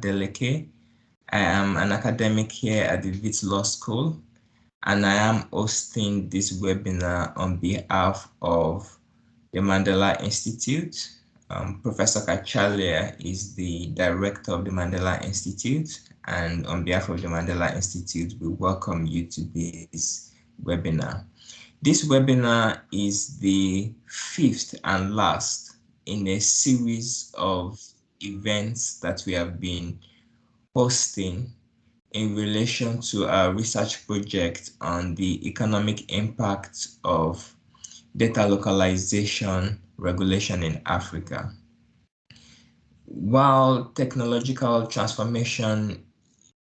Adeleke. I am an academic here at the Wits Law School, and I am hosting this webinar on behalf of the Mandela Institute. Professor Kachalia is the director of the Mandela Institute, and on behalf of the Mandela Institute, we welcome you to this webinar. This webinar is the fifth and last in a series of events that we have been hosting in relation to our research project on the economic impact of data localization regulation in Africa. While technological transformation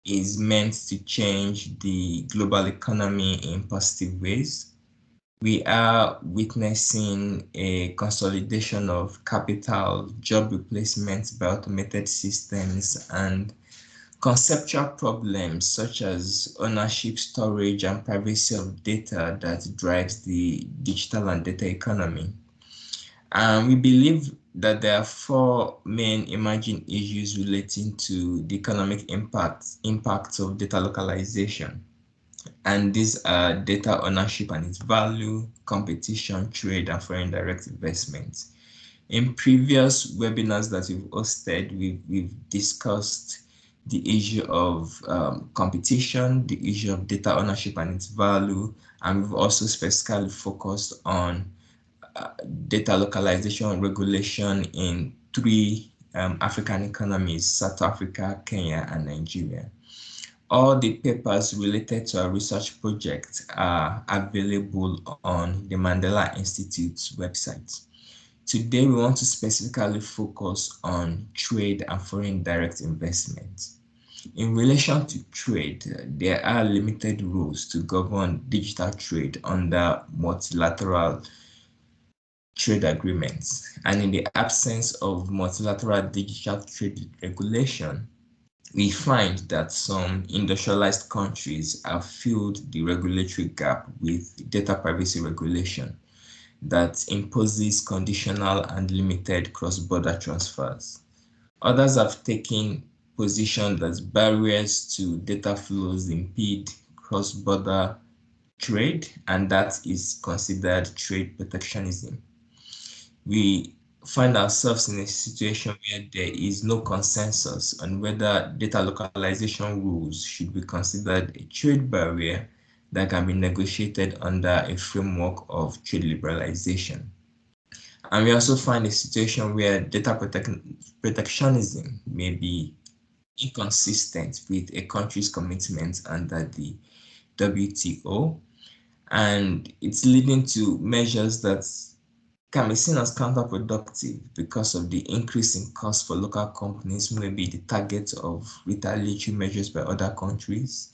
is meant to change the global economy in positive ways, we are witnessing a consolidation of capital, job replacements by automated systems, and conceptual problems such as ownership, storage, and privacy of data that drives the digital and data economy. We believe that there are four main emerging issues relating to the economic impacts of data localization. And these are data ownership and its value, competition, trade, and foreign direct investments. In previous webinars that we've hosted, we've discussed the issue of competition, the issue of data ownership and its value, and we've also specifically focused on data localization regulation in three African economies: South Africa, Kenya, and Nigeria. All the papers related to our research project are available on the Mandela Institute's website. Today, we want to specifically focus on trade and foreign direct investment. In relation to trade, there are limited rules to govern digital trade under multilateral trade agreements. And in the absence of multilateral digital trade regulation, we find that some industrialized countries have filled the regulatory gap with data privacy regulation that imposes conditional and limited cross-border transfers. Others have taken position that barriers to data flows impede cross-border trade, and that is considered trade protectionism. We find ourselves in a situation where there is no consensus on whether data localization rules should be considered a trade barrier that can be negotiated under a framework of trade liberalization. And we also find a situation where data protectionism may be inconsistent with a country's commitments under the WTO, and it's leading to measures that can be seen as counterproductive because of the increase in cost for local companies who may be the target of retaliatory measures by other countries,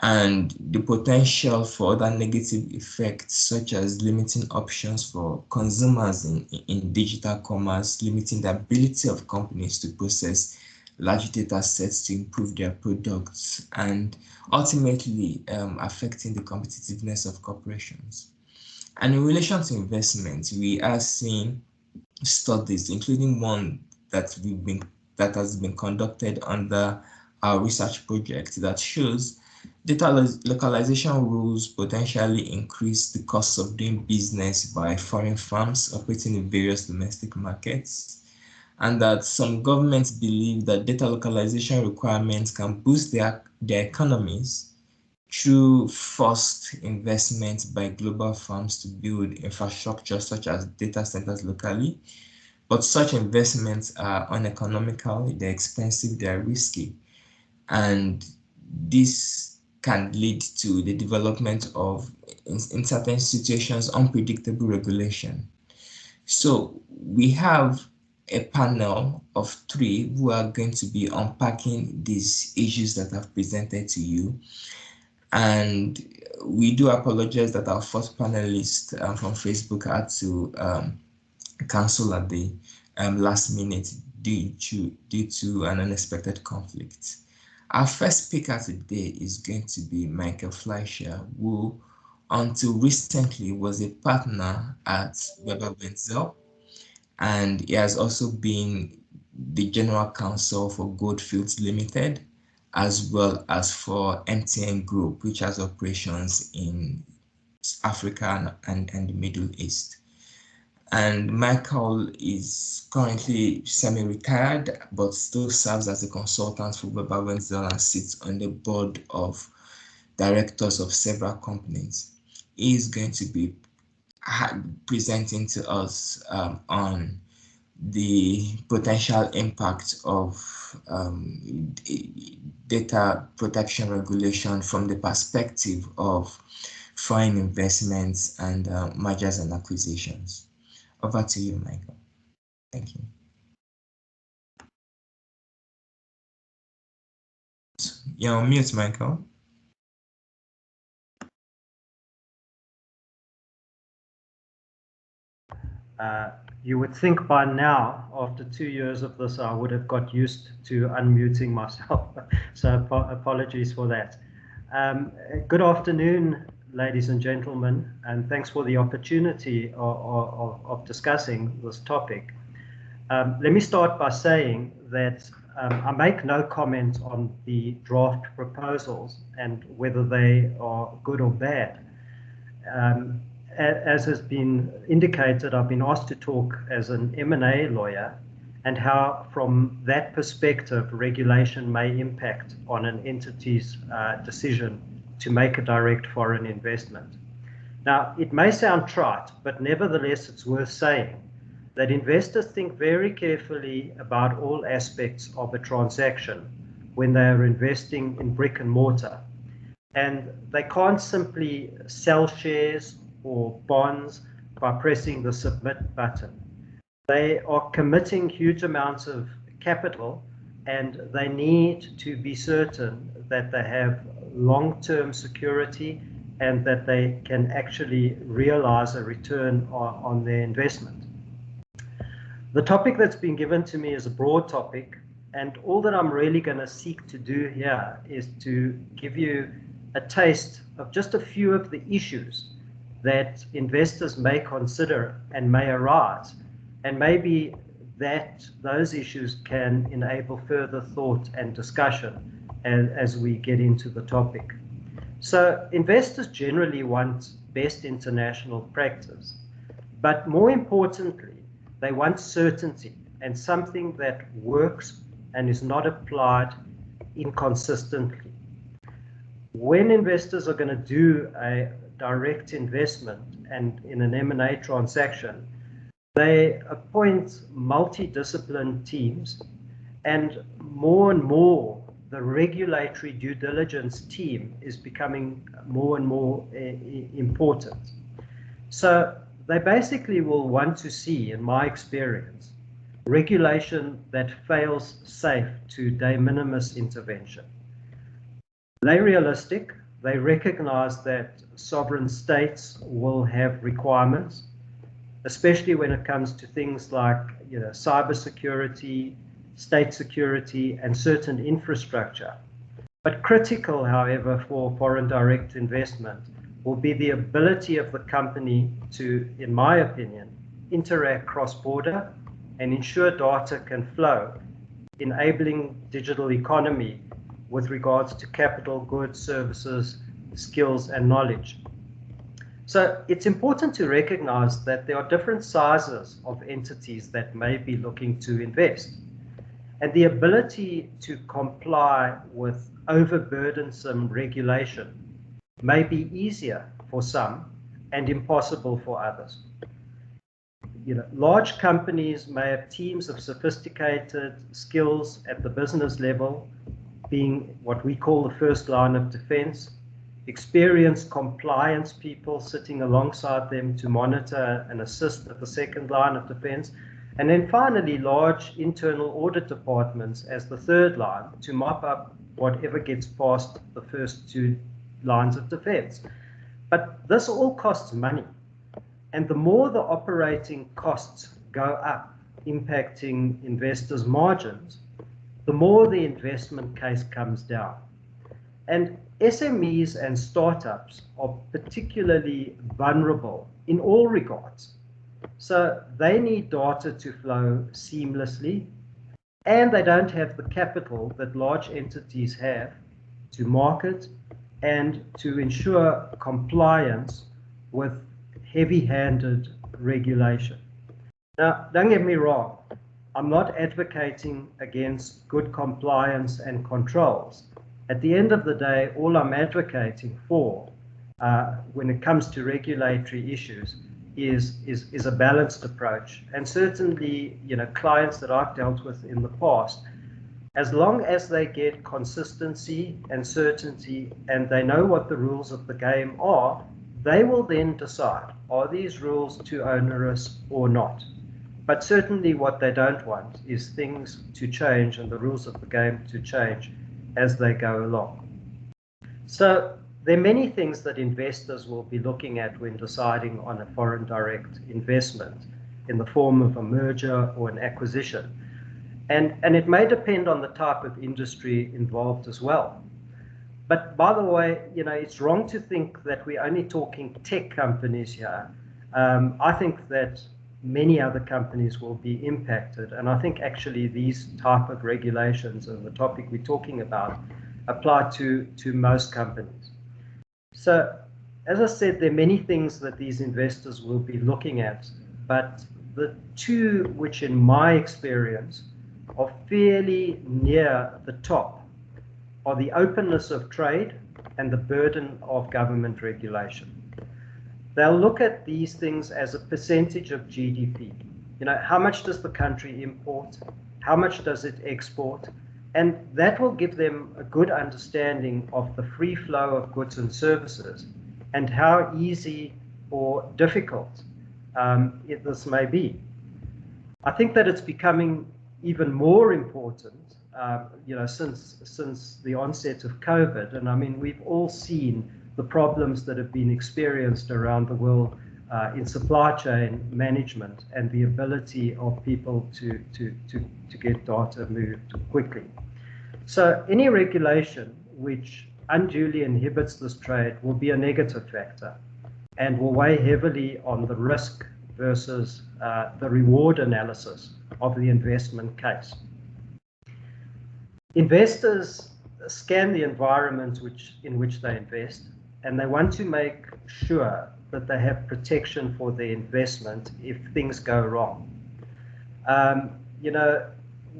and the potential for other negative effects such as limiting options for consumers in digital commerce, limiting the ability of companies to process large data sets to improve their products, and ultimately affecting the competitiveness of corporations. And in relation to investment, we are seeing studies, including one that has been conducted under our research project, that shows data localization rules potentially increase the cost of doing business by foreign firms operating in various domestic markets, and that some governments believe that data localization requirements can boost their economies through forced investment by global firms to build infrastructure such as data centers locally. But such investments are uneconomical, they're expensive, they're risky, and this can lead to the development of, in certain situations, unpredictable regulation. So we have a panel of three who are going to be unpacking these issues that I've presented to you. And we do apologize that our fourth panelist from Facebook had to cancel at the last minute due to an unexpected conflict. Our first speaker today is going to be Michael Fleischer, who until recently was a partner at Weber Wenzel, and he has also been the General Counsel for Goldfields Limited, as well as for MTN Group, which has operations in Africa and the Middle East. And Michael is currently semi-retired, but still serves as a consultant for Weber Wenzel and sits on the board of directors of several companies. He is going to be presenting to us on the potential impact of data protection regulation from the perspective of foreign investments and mergers and acquisitions. Over to you, Michael. Thank you. You're on mute, Michael. You would think by now, after 2 years of this, I would have got used to unmuting myself. So apologies for that. Good afternoon, ladies and gentlemen, and thanks for the opportunity of discussing this topic. Let me start by saying that I make no comment on the draft proposals and whether they are good or bad. As has been indicated, I've been asked to talk as an M&A lawyer and how, from that perspective, regulation may impact on an entity's decision to make a direct foreign investment. Now, it may sound trite, but nevertheless, it's worth saying that investors think very carefully about all aspects of a transaction when they are investing in brick and mortar. And they can't simply sell shares or bonds by pressing the submit button. They are committing huge amounts of capital, and they need to be certain that they have long-term security and that they can actually realize a return on their investment. The topic that's been given to me is a broad topic, and all that I'm really going to seek to do here is to give you a taste of just a few of the issues that investors may consider and may arise, and maybe that those issues can enable further thought and discussion as we get into the topic. So investors generally want best international practice, but more importantly, they want certainty and something that works and is not applied inconsistently. When investors are going to do a direct investment and in an M&A transaction, they appoint multidisciplinary teams, and more the regulatory due diligence team is becoming more and more important. So they basically will want to see, in my experience, regulation that fails safe to de minimis intervention. They're realistic. They recognize that sovereign states will have requirements, especially when it comes to things like cybersecurity, state security, and certain infrastructure. But critical, however, for foreign direct investment will be the ability of the company to, in my opinion, interact cross-border and ensure data can flow, enabling digital economy with regards to capital, goods, services, skills, and knowledge. So it's important to recognize that there are different sizes of entities that may be looking to invest. And the ability to comply with overburdensome regulation may be easier for some and impossible for others. Large companies may have teams of sophisticated skills at the business level, being what we call the first line of defense, experienced compliance people sitting alongside them to monitor and assist at the second line of defense, and then finally large internal audit departments as the third line to mop up whatever gets past the first two lines of defense. But this all costs money, and the more the operating costs go up, impacting investors' margins, the more the investment case comes down. And SMEs and startups are particularly vulnerable in all regards. So they need data to flow seamlessly. and they don't have the capital that large entities have to market and to ensure compliance with heavy-handed regulation. Now, don't get me wrong, I'm not advocating against good compliance and controls. At the end of the day, all I'm advocating for when it comes to regulatory issues is a balanced approach. And certainly, clients that I've dealt with in the past, as long as they get consistency and certainty and they know what the rules of the game are, they will then decide, are these rules too onerous or not? But certainly what they don't want is things to change and the rules of the game to change as they go along. So there are many things that investors will be looking at when deciding on a foreign direct investment in the form of a merger or an acquisition. And it may depend on the type of industry involved as well. But by the way, it's wrong to think that we're only talking tech companies here. I think that many other companies will be impacted. And I think actually these type of regulations and the topic we're talking about apply to most companies. So, as I said, there are many things that these investors will be looking at, but the two which in my experience are fairly near the top are the openness of trade and the burden of government regulation. They'll look at these things as a percentage of GDP. How much does the country import? How much does it export? And that will give them a good understanding of the free flow of goods and services and how easy or difficult this may be. I think that it's becoming even more important, since the onset of COVID. And I mean, we've all seen the problems that have been experienced around the world in supply chain management and the ability of people to get data moved quickly. So any regulation which unduly inhibits this trade will be a negative factor and will weigh heavily on the risk versus the reward analysis of the investment case. Investors scan the environment in which they invest, and they want to make sure that they have protection for their investment if things go wrong.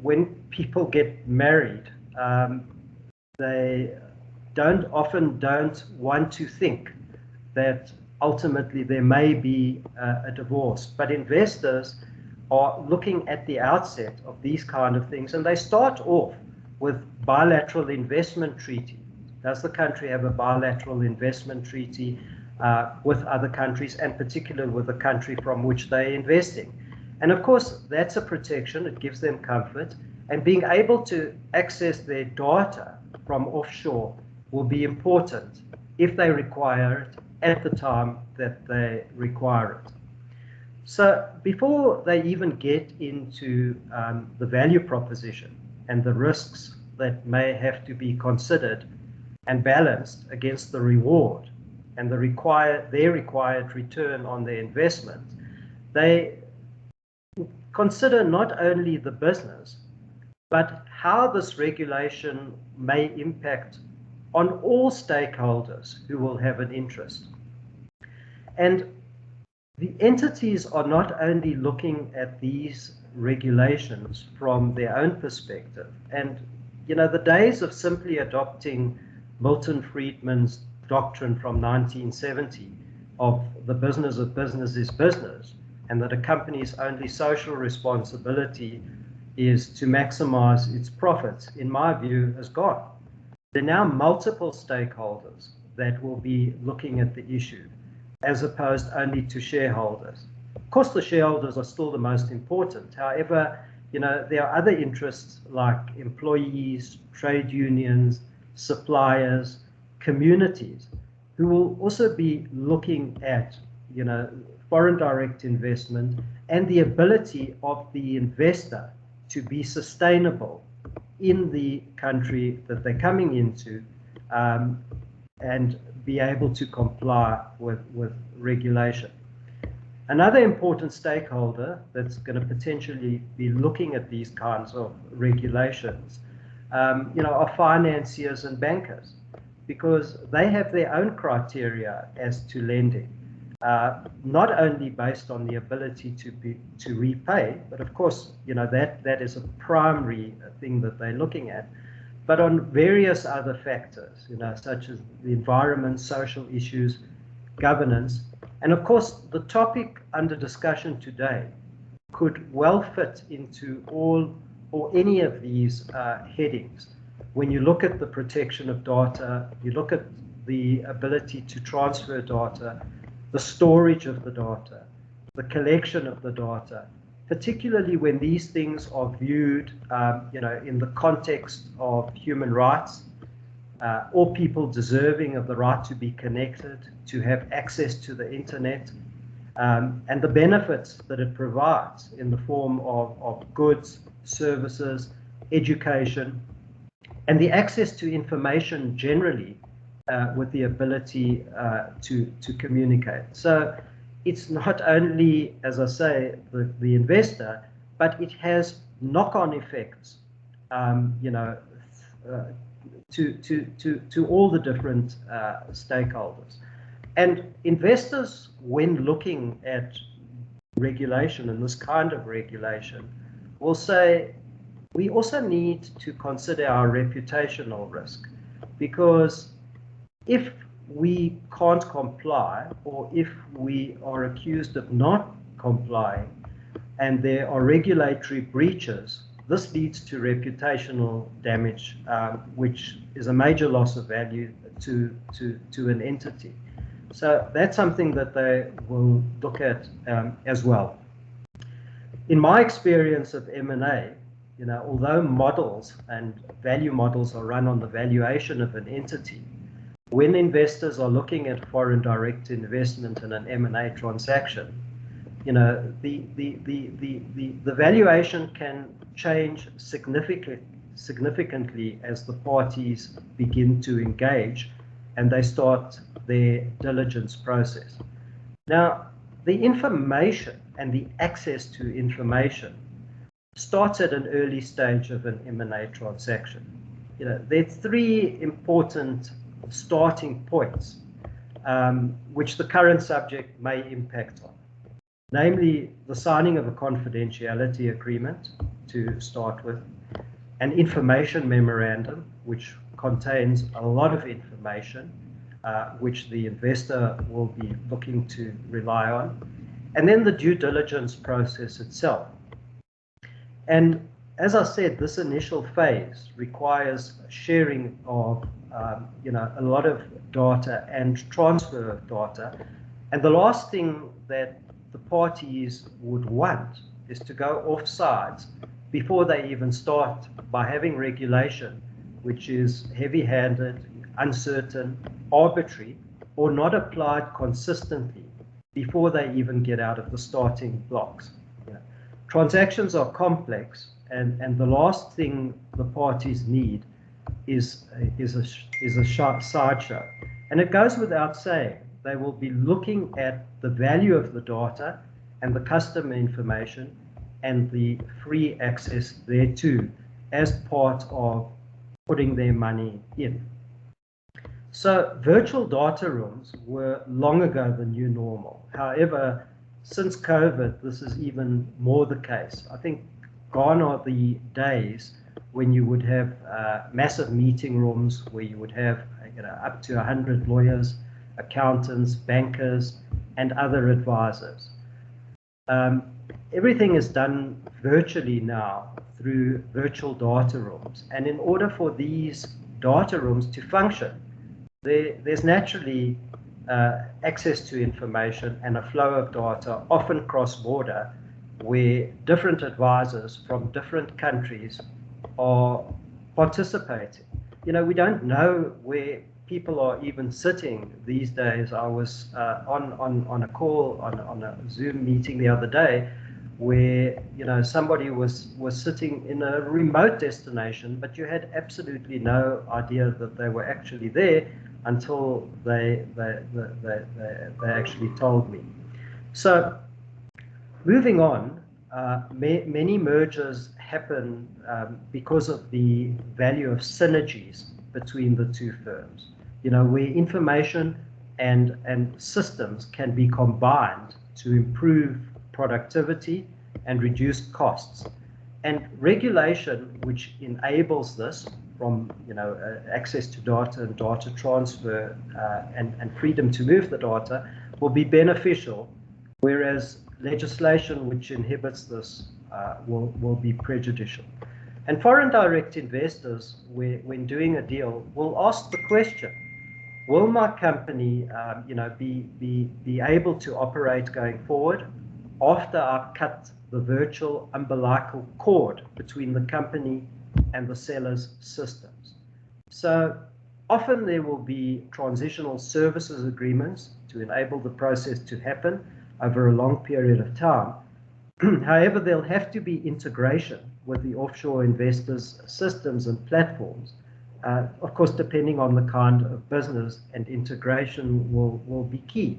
When people get married, they often don't want to think that ultimately there may be a divorce. But investors are looking at the outset of these kind of things, and they start off with bilateral investment treaty. Does the country have a bilateral investment treaty with other countries, and particularly with the country from which they're investing? And of course, that's a protection. It gives them comfort. And being able to access their data from offshore will be important if they require it at the time that they require it. So before they even get into the value proposition and the risks that may have to be considered and balanced against the reward and their required return on their investment, they consider not only the business, but how this regulation may impact on all stakeholders who will have an interest. And the entities are not only looking at these regulations from their own perspective. And, the days of simply adopting Milton Friedman's doctrine from 1970 of the business of business is business, and that a company's only social responsibility is to maximize its profits, in my view, has gone. There are now multiple stakeholders that will be looking at the issue, as opposed only to shareholders. Of course, the shareholders are still the most important. However, there are other interests like employees, trade unions, suppliers, communities, who will also be looking at, foreign direct investment and the ability of the investor to be sustainable in the country that they're coming into and be able to comply with regulation. Another important stakeholder that's going to potentially be looking at these kinds of regulations, are financiers and bankers, because they have their own criteria as to lending, not only based on the ability to repay, but of course, that is a primary thing that they're looking at, but on various other factors, such as the environment, social issues, governance. And of course, the topic under discussion today could well fit into all or any of these headings. When you look at the protection of data, you look at the ability to transfer data, the storage of the data, the collection of the data, particularly when these things are viewed, in the context of human rights, or people deserving of the right to be connected, to have access to the internet, and the benefits that it provides in the form of goods, services, education, and the access to information generally, with the ability to communicate. So it's not only, as I say, the investor, but it has knock-on effects, to all the different stakeholders. And investors, when looking at regulation and this kind of regulation, will say, we also need to consider our reputational risk, because if we can't comply, or if we are accused of not complying, and there are regulatory breaches, this leads to reputational damage, which is a major loss of value to an entity. So that's something that they will look at as well. In my experience of M&A, although models and value models are run on the valuation of an entity, when investors are looking at foreign direct investment in an M&A transaction, the valuation can change significantly as the parties begin to engage and they start their diligence process. Now, the information and the access to information starts at an early stage of an M&A transaction. There are three important starting points, which the current subject may impact on. Namely, the signing of a confidentiality agreement to start with, an information memorandum, which contains a lot of information, which the investor will be looking to rely on, and then the due diligence process itself. And as I said, this initial phase requires sharing of a lot of data and transfer of data. And the last thing that the parties would want is to go off sides before they even start by having regulation, which is heavy-handed, uncertain, arbitrary, or not applied consistently before they even get out of the starting blocks. Transactions are complex, and the last thing the parties need is a sideshow. And it goes without saying, they will be looking at the value of the data and the customer information and the free access thereto as part of putting their money in. So virtual data rooms were long ago the new normal. However, since COVID, this is even more the case. I think gone are the days when you would have massive meeting rooms where you would have up to 100 lawyers, accountants, bankers, and other advisors. Everything is done virtually now through virtual data rooms. And in order for these data rooms to function, there's naturally access to information and a flow of data, often cross-border, where different advisors from different countries are participating. We don't know where people are even sitting these days. I was on a call, on a Zoom meeting the other day, where somebody was sitting in a remote destination, but you had absolutely no idea that they were actually there until they actually told me. So Moving on, many mergers happen because of the value of synergies between the two firms. Where information and systems can be combined to improve productivity and reduce costs. And regulation, which enables this from access to data and data transfer and freedom to move the data, will be beneficial, whereas legislation which inhibits this will be prejudicial. And foreign direct investors, when doing a deal, will ask the question: will my company, be able to operate going forward after I've cut the virtual umbilical cord between the company and the seller's systems? So often there will be transitional services agreements to enable the process to happen over a long period of time. However, there'll have to be integration with the offshore investors' systems and platforms. Of course, depending on the kind of business, and integration will be key.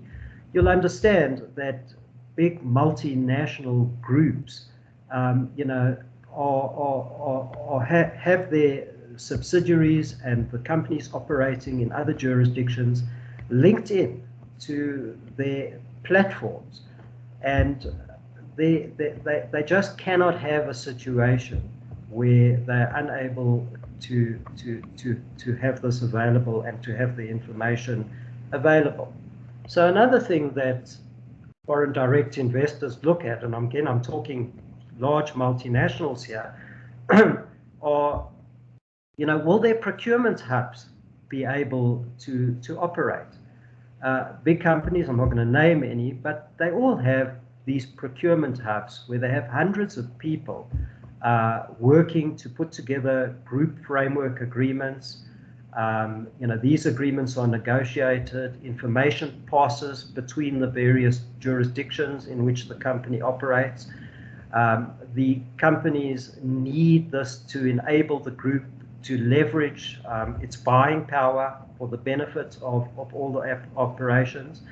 You'll understand that big multinational groups, have their subsidiaries and the companies operating in other jurisdictions linked in to their platforms, and they just cannot have a situation where they're unable to have this available and to have the information available. So another thing that foreign direct investors look at, and again I'm talking large multinationals here, are, will their procurement hubs be able to operate? Big companies, I'm not going to name any, but they all have these procurement hubs where they have hundreds of people working to put together group framework agreements. These agreements are negotiated, information passes between the various jurisdictions in which the company operates. The companies need this to enable the group to leverage its buying power for the benefit of all the operations.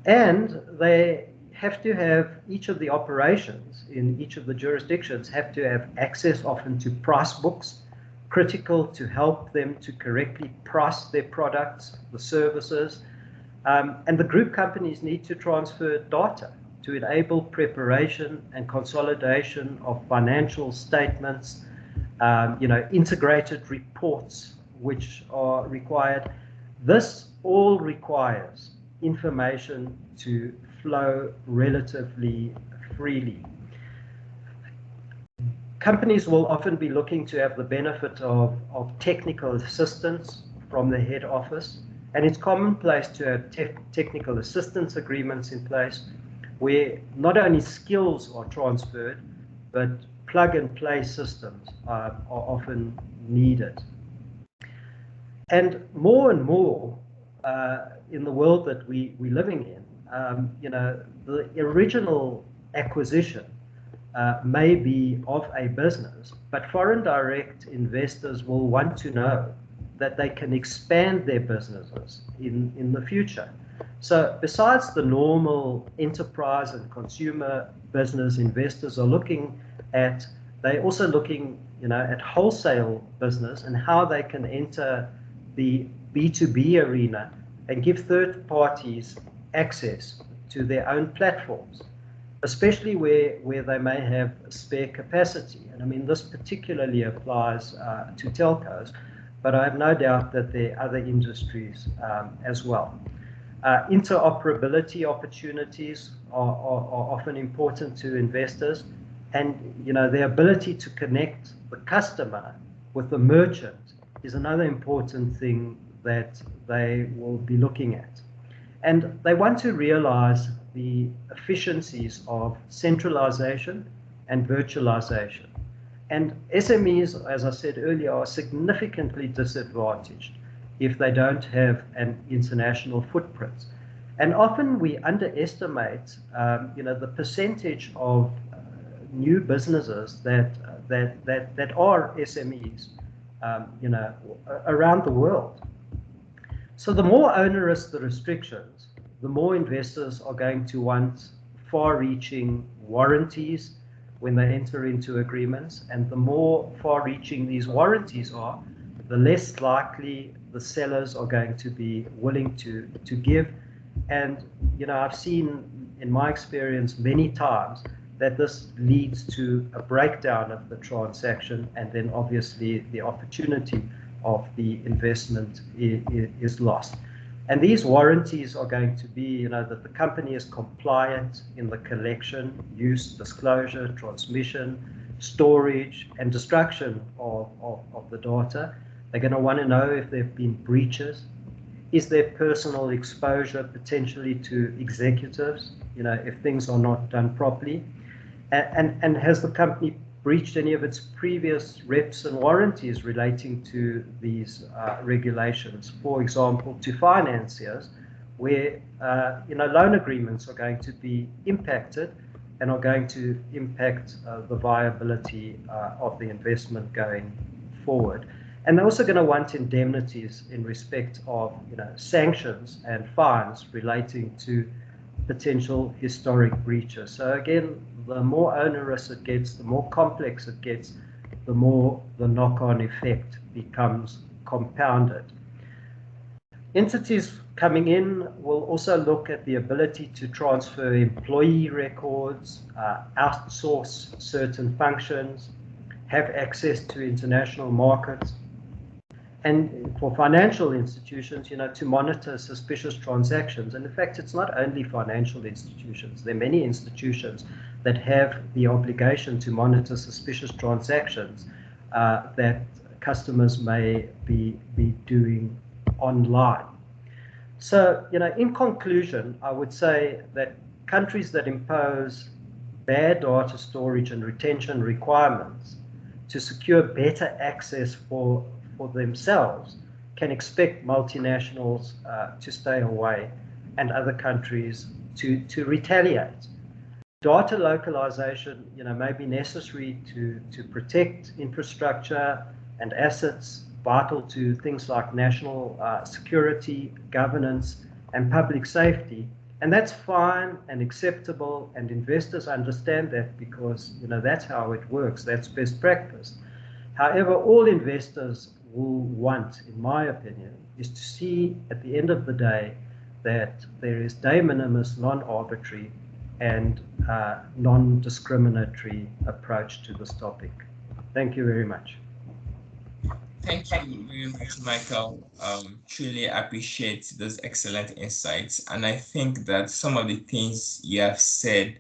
And they have to have, each of the operations in each of the jurisdictions have to have access often to price books, critical to help them to correctly price their products, the services. And the group companies need to transfer data to enable preparation and consolidation of financial statements, integrated reports which are required. This all requires information to flow relatively freely. Companies will often be looking to have the benefit of technical assistance from the head office, and it's commonplace to have technical assistance agreements in place where not only skills are transferred, but plug-and-play systems are often needed. And more in the world that we're living in, the original acquisition may be of a business, but foreign direct investors will want to know that they can expand their businesses in the future. So besides the normal enterprise and consumer business, investors are looking at, they're also looking at wholesale business and how they can enter the B2B arena and give third parties access to their own platforms, especially where they may have spare capacity. And I mean, this particularly applies to telcos, but I have no doubt that there are other industries as well. Interoperability opportunities are often important to investors, and the ability to connect the customer with the merchant is another important thing that they will be looking at. And they want to realize the efficiencies of centralization and virtualization. And SMEs, as I said earlier, are significantly disadvantaged if they don't have an international footprint. And often we underestimate, the percentage of new businesses that are SMEs, around the world. So the more onerous the restrictions, the more investors are going to want far-reaching, warranties when they enter into agreements, and the more far-reaching these warranties are, the less likely the sellers are going to be willing to give. And I've seen in my experience many times that this leads to a breakdown of the transaction, and then obviously the opportunity of the investment is lost. And these warranties are going to be, that the company is compliant in the collection, use, disclosure, transmission, storage, and destruction of the data. They're going to want to know if there have been breaches. Is there personal exposure potentially to executives, if things are not done properly? And has the company breached any of its previous reps and warranties relating to these regulations? For example, to financiers, where loan agreements are going to be impacted and are going to impact the viability of the investment going forward. And they're also going to want indemnities in respect of sanctions and fines relating to potential historic breaches. So again, the more onerous it gets, the more complex it gets, the more the knock-on effect becomes compounded. Entities coming in will also look at the ability to transfer employee records, outsource certain functions, have access to international markets, and for financial institutions, to monitor suspicious transactions. And in fact, it's not only financial institutions. There are many institutions that have the obligation to monitor suspicious transactions that customers may be doing online. So, in conclusion, I would say that countries that impose bad data storage and retention requirements to secure better access for themselves can expect multinationals to stay away and other countries to retaliate. Data localization, may be necessary to protect infrastructure and assets vital to things like national security, governance, and public safety. And that's fine and acceptable, and investors understand that because, that's how it works. That's best practice. However, all investors will want, in my opinion, is to see at the end of the day that there is de minimis, non-arbitrary, and non-discriminatory approach to this topic. Thank you very much. Thank you very much, Michael. Truly appreciate those excellent insights. And I think that some of the things you have said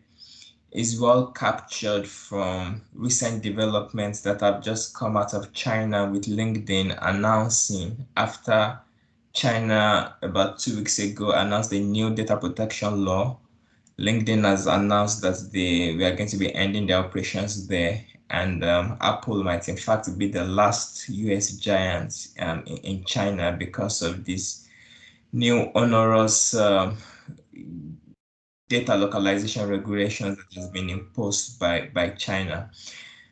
is well captured from recent developments that have just come out of China, with LinkedIn announcing, after China about 2 weeks ago announced a new data protection law, LinkedIn has announced that we are going to be ending their operations there. And Apple might in fact be the last US giant in China because of this new onerous data localization regulations that has been imposed by China.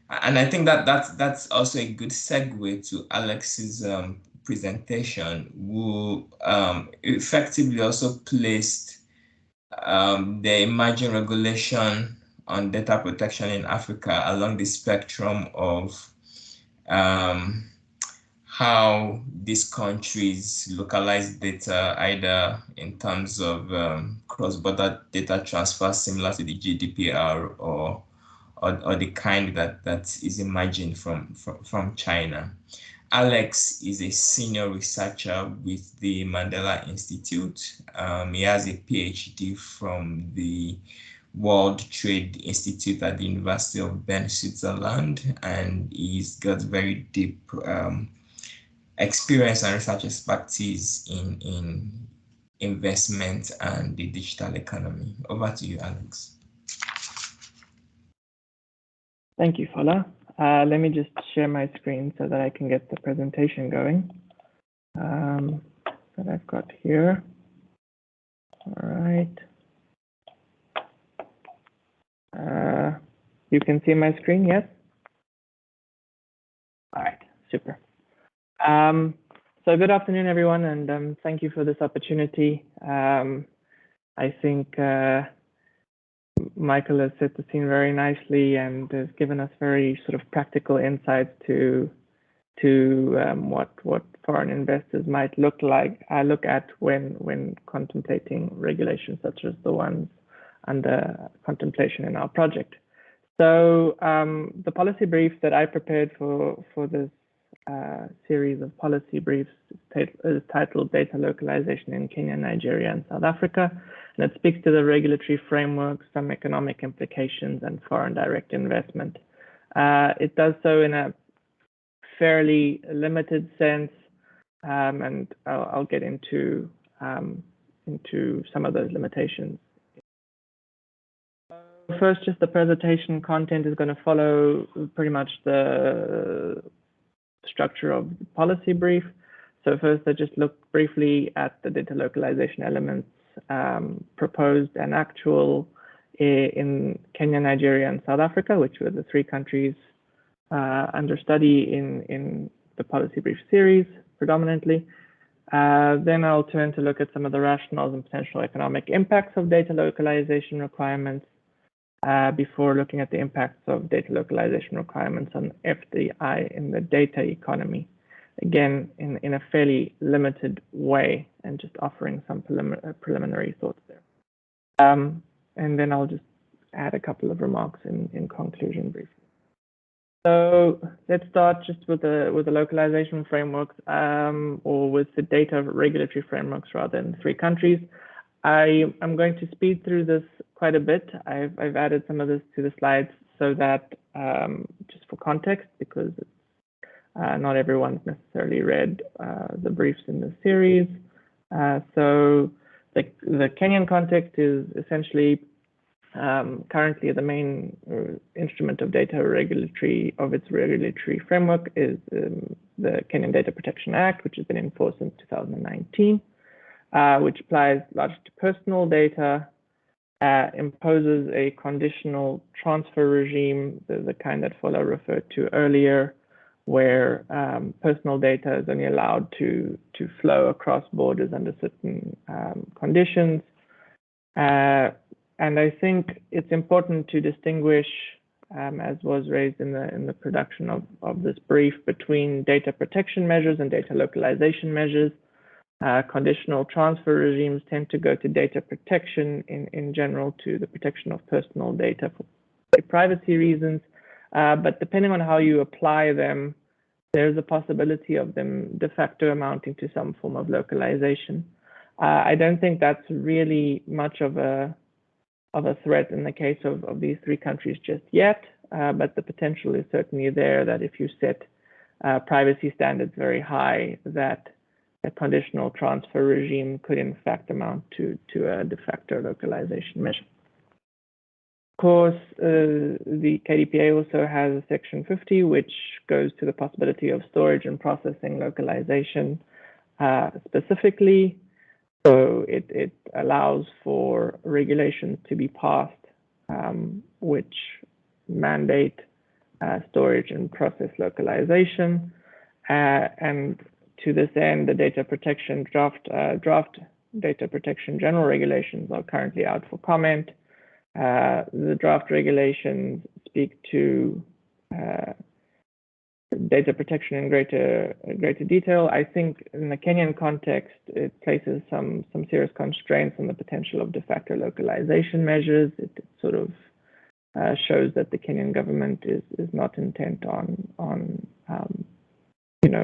And I think that's also a good segue to Alex's presentation, who effectively also placed the emerging regulation on data protection in Africa along the spectrum of how these countries localize data, either in terms of cross-border data transfer similar to the GDPR or the kind that is emerging from China. Alex is a senior researcher with the Mandela Institute. He has a PhD from the World Trade Institute at the University of Bern, Switzerland, and he's got very deep experience and research expertise in investment and the digital economy. Over to you, Alex. Thank you, Fola. Let me just share my screen so that I can get the presentation going that I've got here. All right. You can see my screen, yes? All right, super. So good afternoon, everyone, and thank you for this opportunity. I think Michael has set the scene very nicely and has given us very sort of practical insights to what foreign investors might look at when contemplating regulations such as the ones under contemplation in our project. So the policy brief that I prepared for this series of policy briefs is titled Data Localization in Kenya, Nigeria, and South Africa, and it speaks to the regulatory framework, some economic implications, and foreign direct investment. It does so in a fairly limited sense, and I'll get into some of those limitations. First, just the presentation content is going to follow pretty much the structure of the policy brief. So first, I just look briefly at the data localization elements proposed and actual in Kenya, Nigeria, and South Africa, which were the three countries under study in the policy brief series predominantly. Then I'll turn to look at some of the rationales and potential economic impacts of data localization requirements before looking at the impacts of data localization requirements on FDI in the data economy. Again, in a fairly limited way, and just offering some preliminary thoughts there. And then I'll just add a couple of remarks in conclusion briefly. So let's start just with the localization frameworks, or with the data regulatory frameworks rather in three countries. I'm going to speed through this quite a bit. I've added some of this to the slides so that just for context, because not everyone's necessarily read the briefs in the series. So the Kenyan context is essentially currently the main instrument of its regulatory framework is the Kenyan Data Protection Act, which has been enforced since 2019, which applies largely to personal data, imposes a conditional transfer regime, the kind that Fola referred to earlier, where personal data is only allowed to flow across borders under certain conditions. And I think it's important to distinguish, as was raised in the production of this brief, between data protection measures and data localization measures. Conditional transfer regimes tend to go to data protection in general, to the protection of personal data for privacy reasons. But depending on how you apply them, there's a possibility of them de facto amounting to some form of localization. I don't think that's really much of a threat in the case of these three countries just yet, but the potential is certainly there that if you set privacy standards very high, that a conditional transfer regime could in fact amount to a de facto localization measure. Of course, the KDPA also has Section 50, which goes to the possibility of storage and processing localization specifically. So it allows for regulations to be passed which mandate storage and process localization. And to this end, the data protection draft data protection general regulations are currently out for comment. The draft regulations speak to data protection in greater detail. I think in the Kenyan context, it places some serious constraints on the potential of de facto localization measures. It sort of shows that the Kenyan government is not intent on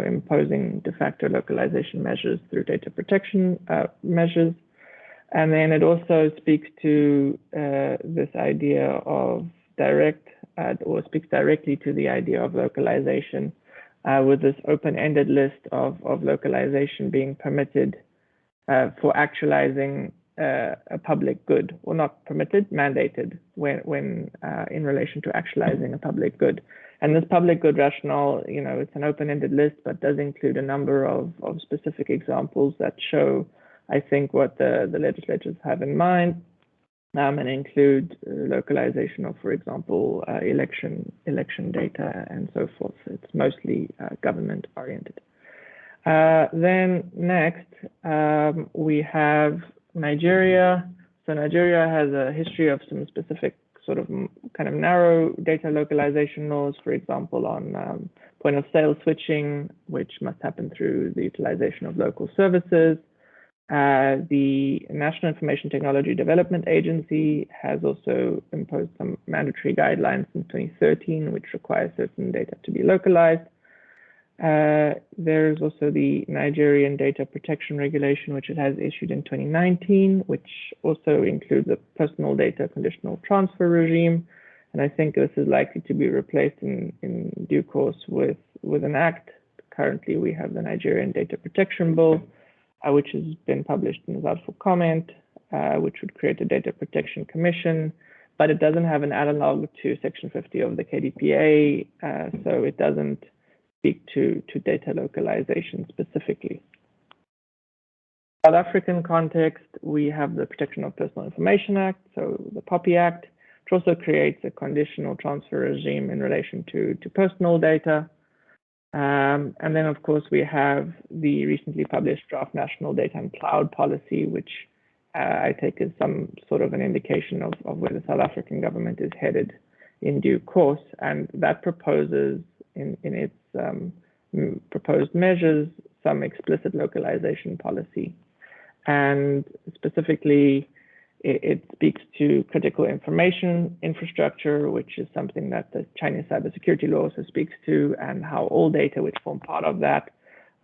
imposing de facto localization measures through data protection measures. And then it also speaks to this idea of or speaks directly to the idea of localization with this open-ended list of localization being permitted for actualizing a public good, or not permitted, mandated when in relation to actualizing a public good. And this public good rationale, it's an open-ended list, but does include a number of specific examples that show, I think, what the legislators have in mind, and include localization of, for example, election data and so forth. It's mostly government-oriented. Then next, we have Nigeria. So Nigeria has a history of some specific sort of kind of narrow data localization laws, for example, on point of sale switching, which must happen through the utilization of local services. The National Information Technology Development Agency has also imposed some mandatory guidelines in 2013, which require certain data to be localized. There's also the Nigerian Data Protection Regulation, which it has issued in 2019, which also includes a personal data conditional transfer regime. And I think this is likely to be replaced in due course with an act. Currently, we have the Nigerian Data Protection Bill, which has been published and is out for comment, which would create a data protection commission, but it doesn't have an analog to Section 50 of the KDPA, so it doesn't speak to data localization specifically. South African context, we have the Protection of Personal Information Act, so the POPI Act, which also creates a conditional transfer regime in relation to personal data. And then, of course, we have the recently published draft National Data and Cloud Policy, which I take as some sort of an indication of where the South African government is headed in due course. And that proposes in its proposed measures some explicit localization policy. And specifically, it speaks to critical information infrastructure, which is something that the Chinese cybersecurity law also speaks to, and how all data which form part of that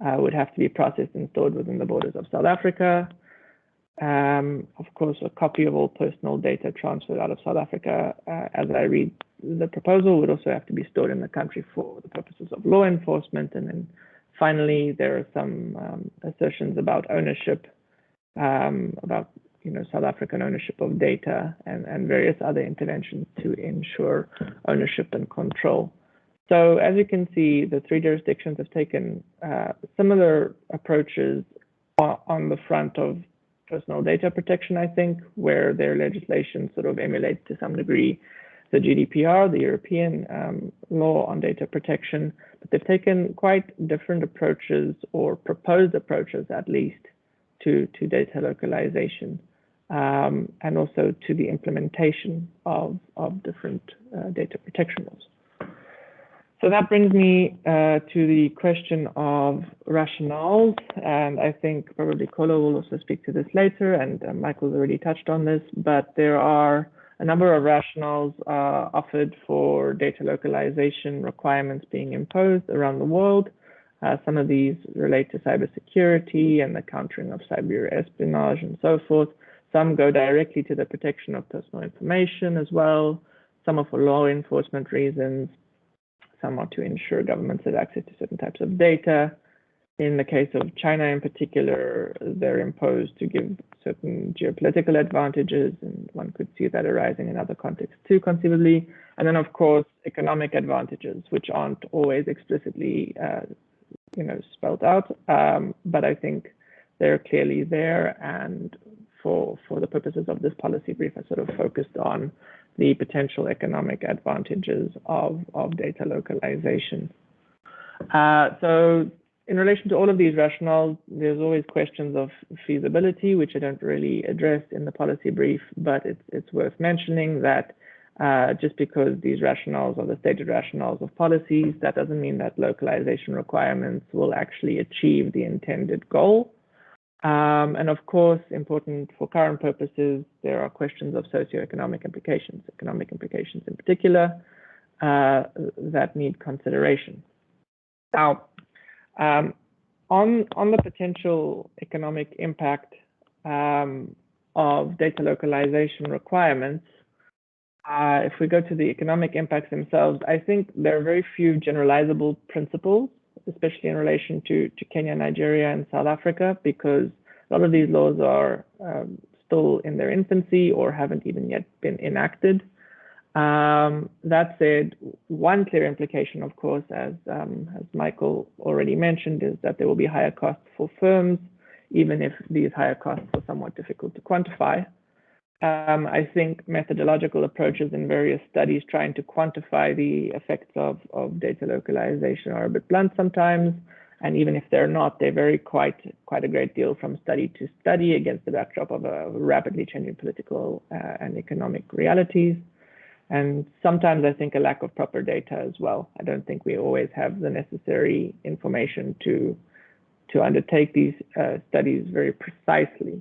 would have to be processed and stored within the borders of South Africa. Of course, a copy of all personal data transferred out of South Africa, as I read the proposal, would also have to be stored in the country for the purposes of law enforcement. And then finally, there are some assertions about ownership, about South African ownership of data and various other interventions to ensure ownership and control. So as you can see, the three jurisdictions have taken similar approaches on the front of personal data protection, I think, where their legislation sort of emulates to some degree the GDPR, the European law on data protection, but they've taken quite different approaches, or proposed approaches at least, to data localization. And also to the implementation of different data protection laws. So that brings me to the question of rationales, and I think probably Kolo will also speak to this later, and Michael's already touched on this, but there are a number of rationales offered for data localization requirements being imposed around the world. Some of these relate to cybersecurity and the countering of cyber espionage and so forth. Some go directly to the protection of personal information as well. Some are for law enforcement reasons. Some are to ensure governments have access to certain types of data. In the case of China in particular, they're imposed to give certain geopolitical advantages, and one could see that arising in other contexts too, conceivably. And then, of course, economic advantages, which aren't always explicitly spelled out, but I think they're clearly there, and for the purposes of this policy brief, I sort of focused on the potential economic advantages of data localization. So in relation to all of these rationales, there's always questions of feasibility, which I don't really address in the policy brief, but it's worth mentioning that just because these rationales are the stated rationales of policies, that doesn't mean that localization requirements will actually achieve the intended goal. And of course, important for current purposes, there are questions of socioeconomic implications, economic implications in particular, that need consideration. Now, on the potential economic impact of data localization requirements, if we go to the economic impacts themselves, I think there are very few generalizable principles, especially in relation to Kenya, Nigeria, and South Africa, because a lot of these laws are still in their infancy or haven't even yet been enacted. That said, one clear implication, of course, as Michael already mentioned, is that there will be higher costs for firms, even if these higher costs are somewhat difficult to quantify. I think methodological approaches in various studies trying to quantify the effects of data localization are a bit blunt sometimes, And even if they're not, they vary quite a great deal from study to study against the backdrop of a rapidly changing political and economic realities. And sometimes I think a lack of proper data as well. I don't think we always have the necessary information to undertake these studies very precisely.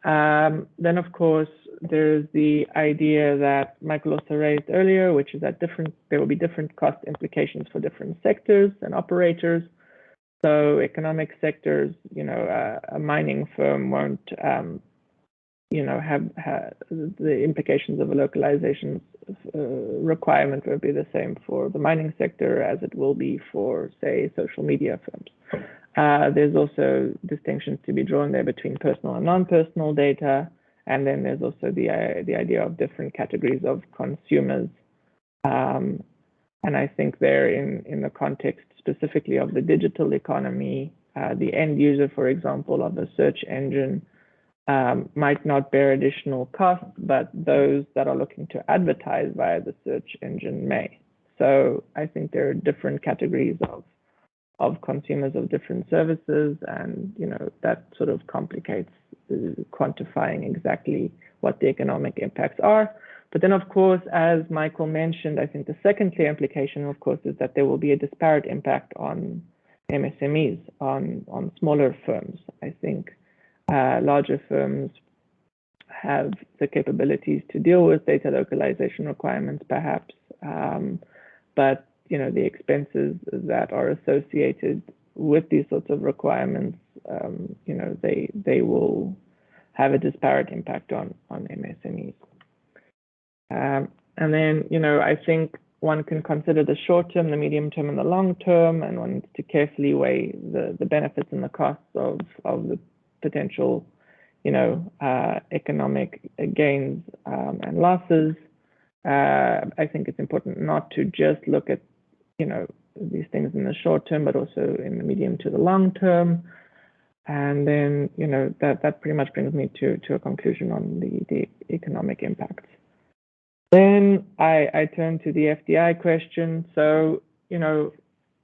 Then, of course, there's the idea that Michael also raised earlier, which is that there will be different cost implications for different sectors and operators. So economic sectors, a mining firm won't, have the implications of a localization requirement won't be the same for the mining sector as it will be for, say, social media firms. There's also distinctions to be drawn there between personal and non-personal data. And then there's also the idea of different categories of consumers. And I think there in the context specifically of the digital economy, the end user, for example, of a search engine might not bear additional costs, but those that are looking to advertise via the search engine may. So I think there are different categories of consumers of different services, and that sort of complicates quantifying exactly what the economic impacts are. But then, of course, as Michael mentioned, I think the second clear implication, of course, is that there will be a disparate impact on MSMEs, on smaller firms. I think larger firms have the capabilities to deal with data localization requirements, perhaps, but the expenses that are associated with these sorts of requirements, they will have a disparate impact on MSMEs. And then, I think one can consider the short term, the medium term, and the long term, and one needs to carefully weigh the benefits and the costs of the potential, economic gains and losses. I think it's important not to just look at these things in the short term, but also in the medium to the long term. And then, that pretty much brings me to a conclusion on the economic impacts. Then I turn to the FDI question. So,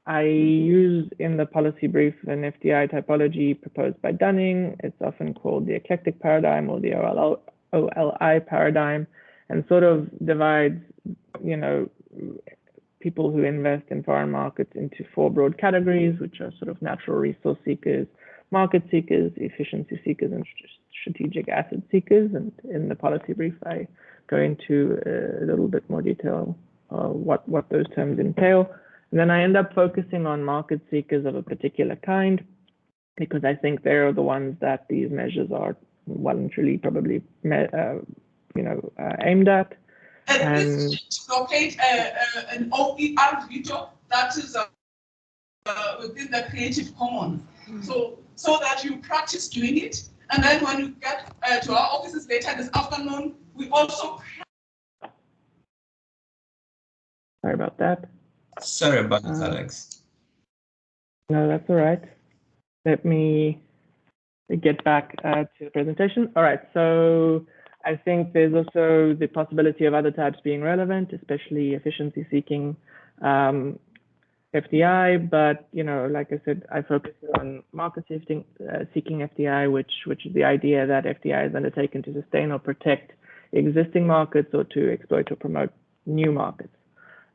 I use in the policy brief an FDI typology proposed by Dunning. It's often called the eclectic paradigm or the OLI paradigm, and sort of divides, people who invest in foreign markets into four broad categories, which are sort of natural resource seekers, market seekers, efficiency seekers, and strategic asset seekers. And in the policy brief, I go into a little bit more detail what those terms entail. And then I end up focusing on market seekers of a particular kind, because I think they're the ones that these measures are well and truly probably aimed at. And locate an OER video that is within the Creative Commons, so that you practice doing it, and then when you get to our offices later this afternoon, we also. Sorry about that. Sorry about that, Alex. No, that's all right. Let me get back to the presentation. All right, so I think there's also the possibility of other types being relevant, especially efficiency seeking FDI. But like I said, I focus on market seeking FDI, which is the idea that FDI is undertaken to sustain or protect existing markets or to exploit or promote new markets.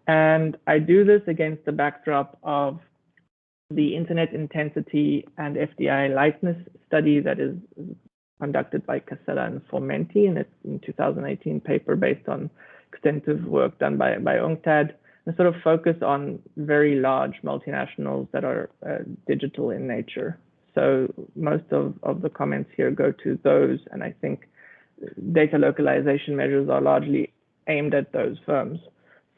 And I do this against the backdrop of the internet intensity and FDI lightness study that is conducted by Casella and Formenti in its 2018 paper based on extensive work done by UNCTAD, and sort of focus on very large multinationals that are digital in nature. So most of the comments here go to those, and I think data localization measures are largely aimed at those firms.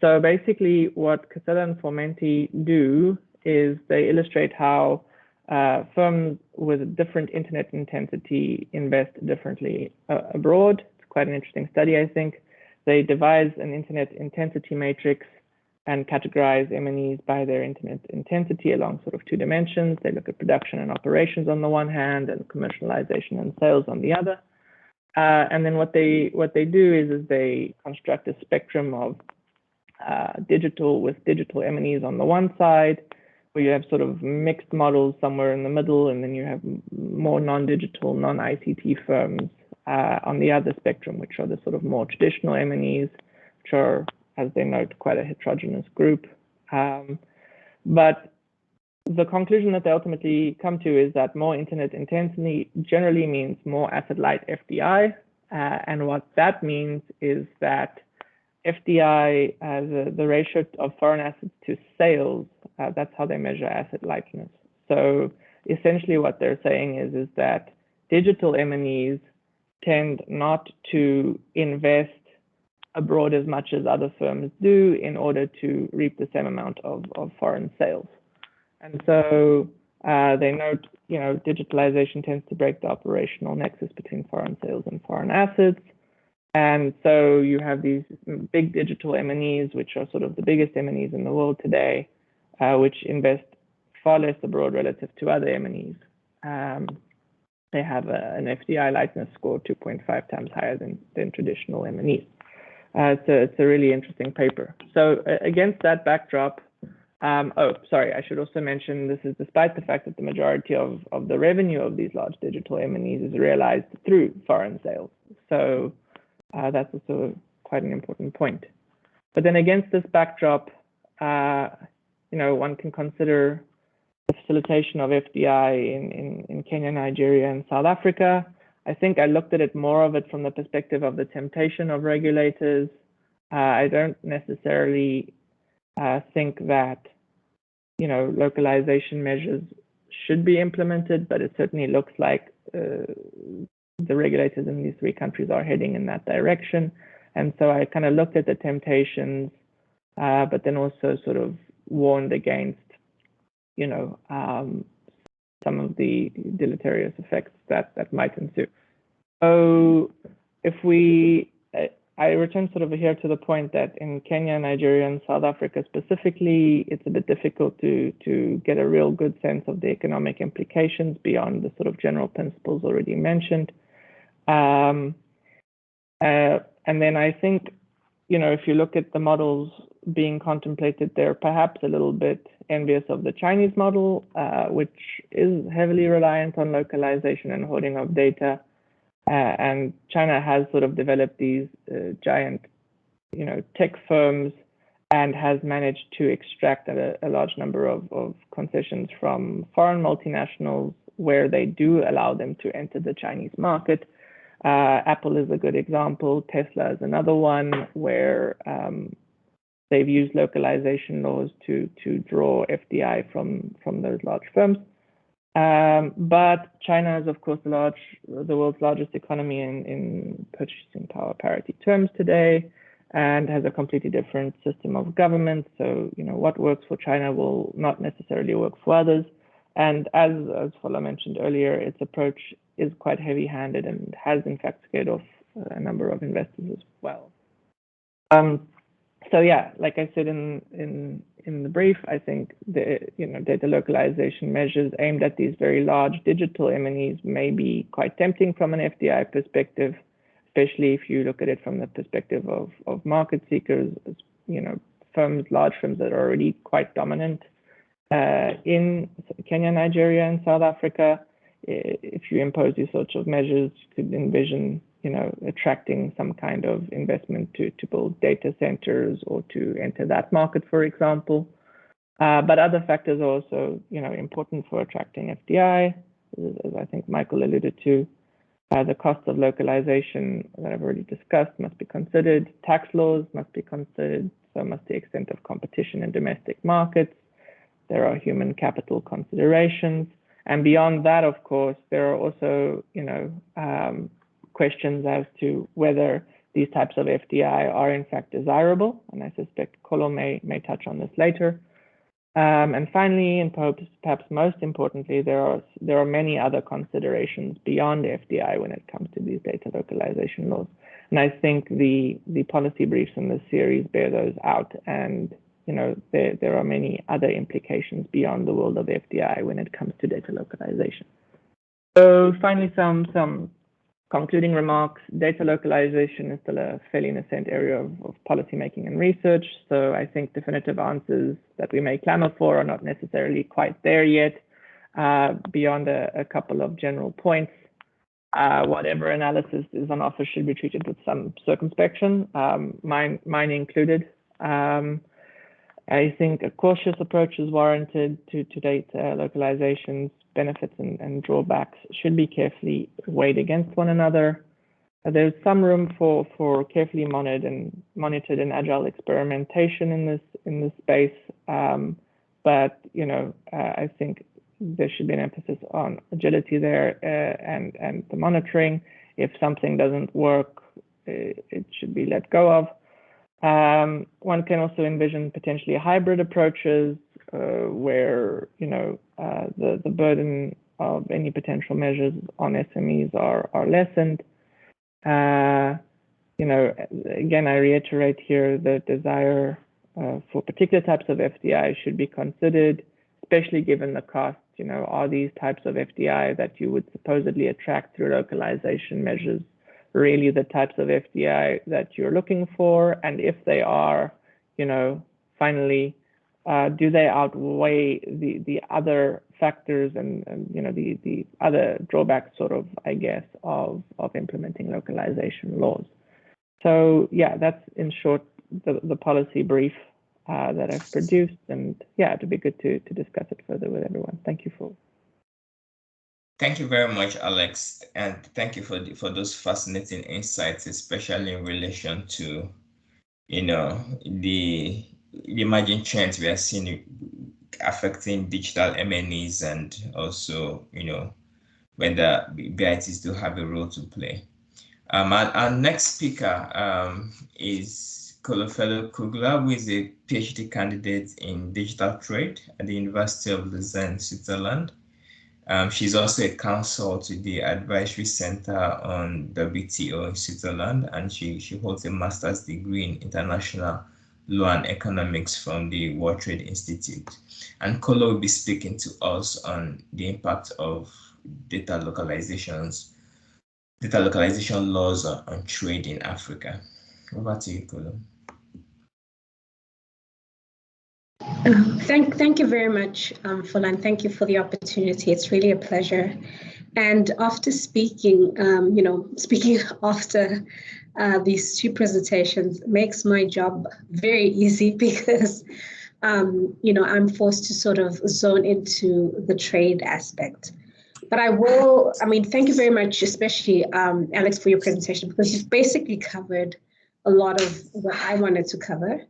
So basically what Casella and Formenti do is they illustrate how firms with a different internet intensity invest differently abroad. It's quite an interesting study, I think. They devise an internet intensity matrix and categorize M&Es by their internet intensity along sort of two dimensions. They look at production and operations on the one hand and commercialization and sales on the other. And then what they do is they construct a spectrum of digital M&Es on the one side, where you have sort of mixed models somewhere in the middle, and then you have more non-digital, non-ICT firms on the other spectrum, which are the sort of more traditional M&Es, which are, as they note, quite a heterogeneous group. But the conclusion that they ultimately come to is that more internet intensity generally means more asset-light FDI. And what that means is that FDI, the ratio of foreign assets to sales, that's how they measure asset lightness. So essentially what they're saying is that digital M&Es tend not to invest abroad as much as other firms do in order to reap the same amount of foreign sales. And so they note, digitalization tends to break the operational nexus between foreign sales and foreign assets. And so you have these big digital M&Es, which are sort of the biggest M&Es in the world today, which invest far less abroad relative to other M&Es. They have an FDI lightness score 2.5 times higher than traditional M&Es. It's a really interesting paper. So against that backdrop, I should also mention this is despite the fact that the majority of the revenue of these large digital M&Es is realized through foreign sales. So that's also quite an important point. But then against this backdrop, one can consider the facilitation of FDI in Kenya, Nigeria, and South Africa. I think I looked at it more of it from the perspective of the temptation of regulators. I don't necessarily think that, localization measures should be implemented, but it certainly looks like the regulators in these three countries are heading in that direction. And so I kind of looked at the temptations, but then also sort of warned against, some of the deleterious effects that might ensue. So if I return sort of here to the point that in Kenya, Nigeria, and South Africa specifically, it's a bit difficult to get a real good sense of the economic implications beyond the sort of general principles already mentioned. And then I think, if you look at the models being contemplated, they're perhaps a little bit envious of the Chinese model, which is heavily reliant on localization and hoarding of data. And China has sort of developed these giant, tech firms and has managed to extract a large number of concessions from foreign multinationals where they do allow them to enter the Chinese market. Apple is a good example. Tesla is another one where they've used localization laws to draw FDI from those large firms. But China is, of course, the world's largest economy in purchasing power parity terms today, and has a completely different system of government. So, what works for China will not necessarily work for others. And as Fola mentioned earlier, its approach is quite heavy-handed and has, in fact, scared off a number of investors as well. So yeah, like I said in the brief, I think the data localization measures aimed at these very large digital M&Es may be quite tempting from an FDI perspective, especially if you look at it from the perspective of market seekers, large firms that are already quite dominant in Kenya, Nigeria, and South Africa. If you impose these sorts of measures, you could envision attracting some kind of investment to build data centers or to enter that market, for example. But other factors are also, important for attracting FDI, as I think Michael alluded to. The cost of localization that I've already discussed must be considered. Tax laws must be considered. So must the extent of competition in domestic markets. There are human capital considerations. And beyond that, of course, there are also, questions as to whether these types of FDI are in fact desirable. And I suspect Kolo may touch on this later. And finally, and perhaps most importantly, there are many other considerations beyond FDI when it comes to these data localization laws. And I think the policy briefs in this series bear those out. And there are many other implications beyond the world of FDI when it comes to data localization. So finally, some Concluding remarks, data localization is still a fairly nascent area of policy making and research. So I think definitive answers that we may clamor for are not necessarily quite there yet, beyond a couple of general points. Whatever analysis is on offer should be treated with some circumspection, mine included. I think a cautious approach is warranted to data localization's benefits and drawbacks should be carefully weighed against one another. There's some room for carefully monitored and agile experimentation in this space, but I think there should be an emphasis on agility there and the monitoring. If something doesn't work, it should be let go of. One can also envision potentially hybrid approaches where the burden of any potential measures on SMEs are lessened. Again, I reiterate here the desire for particular types of FDI should be considered, especially given the cost. Are these types of FDI that you would supposedly attract through localization measures really the types of FDI that you're looking for? And if they are, finally, do they outweigh the other factors and the other drawbacks, sort of, I guess, of implementing localization laws? So yeah, that's in short the policy brief that I've produced, and yeah, it'd be good to discuss it further with everyone. Thank you for. Thank you very much, Alex, and thank you for those fascinating insights, especially in relation to the emerging trends we are seeing affecting digital MNEs, and also whether BITs do have a role to play. Our next speaker is Kolofelo Kugler, who is a PhD candidate in digital trade at the University of Lausanne, Switzerland. She's also a counsel to the Advisory Center on WTO in Switzerland, and she holds a master's degree in international law and economics from the World Trade Institute. And Kolo will be speaking to us on the impact of data localization laws on trade in Africa. Over to you, Kolo. Thank you very much, Fulan. Thank you for the opportunity. It's really a pleasure. And after speaking, speaking after these two presentations makes my job very easy because, I'm forced to sort of zone into the trade aspect. But thank you very much, especially Alex, for your presentation, because you've basically covered a lot of what I wanted to cover.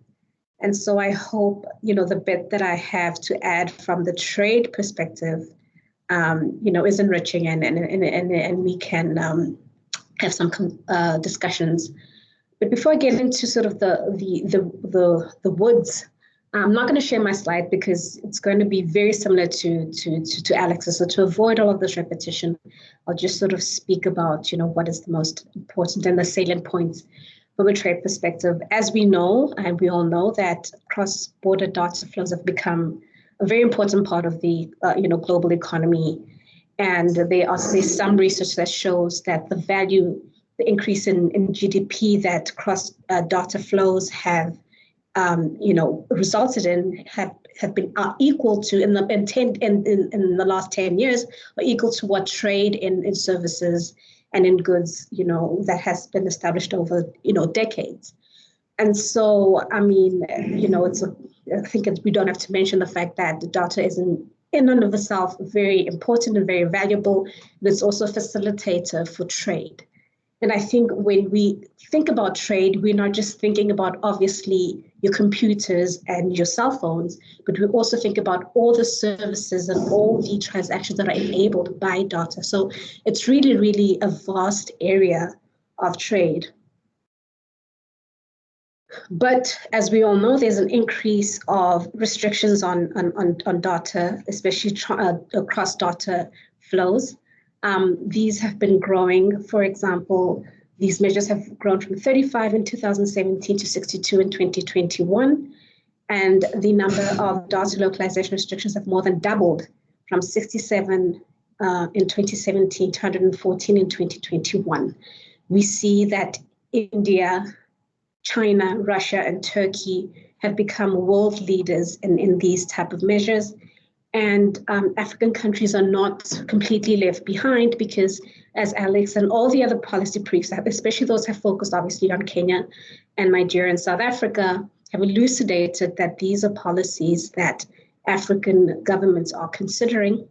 And so I hope, the bit that I have to add from the trade perspective, is enriching and we can have some discussions. But before I get into sort of the woods, I'm not going to share my slide because it's going to be very similar to Alex's. So to avoid all of this repetition, I'll just sort of speak about, what is the most important and the salient points from a trade perspective. As we know, and we all know, that cross-border data flows have become a very important part of the global economy. And there's some research that shows that the increase in GDP that cross-data flows have resulted in have been equal to in the last 10 years, or equal to what trade in services and in goods, that has been established over, decades. And so, I think we don't have to mention the fact that the data is in and of itself very important and very valuable, but it's also a facilitator for trade. And I think when we think about trade, we're not just thinking about, obviously, your computers and your cell phones, but we also think about all the services and all the transactions that are enabled by data. So it's really, really a vast area of trade. But as we all know, there's an increase of restrictions on data, especially across data flows. These have been growing. For example, these measures have grown from 35 in 2017 to 62 in 2021. And the number of data localization restrictions have more than doubled from 67 in 2017 to 114 in 2021. We see that India, China, Russia, and Turkey have become world leaders in these type of measures. And African countries are not completely left behind because, as Alex and all the other policy briefs, especially those have focused obviously on Kenya and Nigeria and South Africa, have elucidated that these are policies that African governments are considering,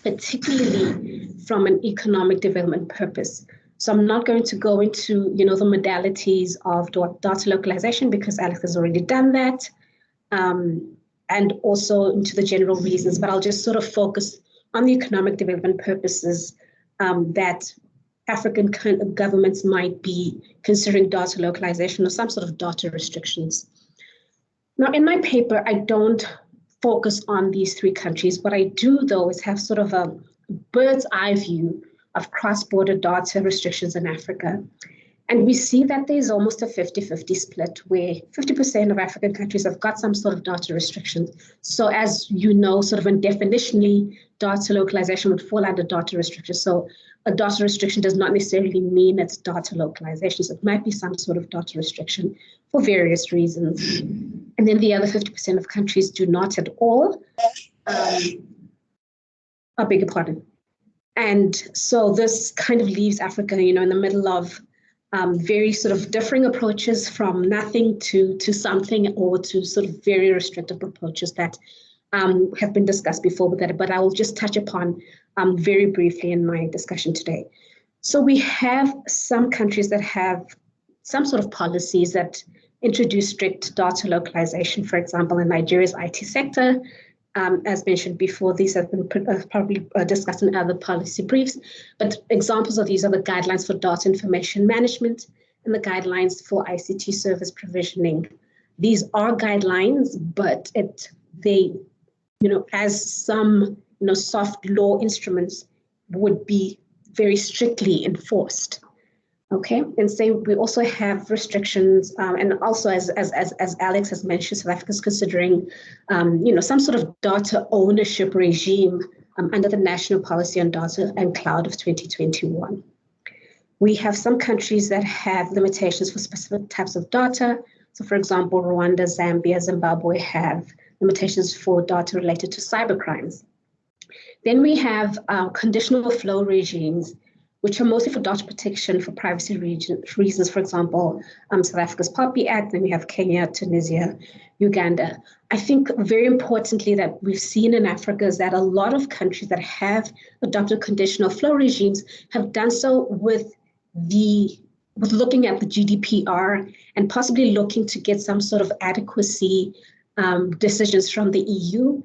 particularly from an economic development purpose. So I'm not going to go into, the modalities of data localization because Alex has already done that, and also into the general reasons, but I'll just sort of focus on the economic development purposes that African governments might be considering data localization or some sort of data restrictions. Now, in my paper, I don't focus on these three countries. What I do, though, is have sort of a bird's eye view of cross-border data restrictions in Africa. And we see that there's almost a 50-50 split where 50% of African countries have got some sort of data restrictions. So as you know, sort of definitionally, data localization would fall under data restrictions. So a data restriction does not necessarily mean it's data localization. So it might be some sort of data restriction for various reasons. And then the other 50% of countries do not at all. I beg your pardon. And so this kind of leaves Africa, in the middle of very sort of differing approaches from nothing to something, or to sort of very restrictive approaches that have been discussed before, but I will just touch upon very briefly in my discussion today. So we have some countries that have some sort of policies that introduce strict data localization. For example, in Nigeria's IT sector, as mentioned before, these have been probably discussed in other policy briefs, but examples of these are the guidelines for data information management and the guidelines for ICT service provisioning. These are guidelines, but they, as some, soft law instruments would be very strictly enforced. Okay, and same, we also have restrictions, and also as Alex has mentioned, South Africa is considering, some sort of data ownership regime under the National Policy on Data and Cloud of 2021. We have some countries that have limitations for specific types of data. So for example, Rwanda, Zambia, Zimbabwe have limitations for data related to cybercrimes. Then we have conditional flow regimes, which are mostly for data protection for privacy reasons. For example, South Africa's POPI Act, then we have Kenya, Tunisia, Uganda. I think very importantly that we've seen in Africa is that a lot of countries that have adopted conditional flow regimes have done so with looking at the GDPR and possibly looking to get some sort of adequacy decisions from the EU.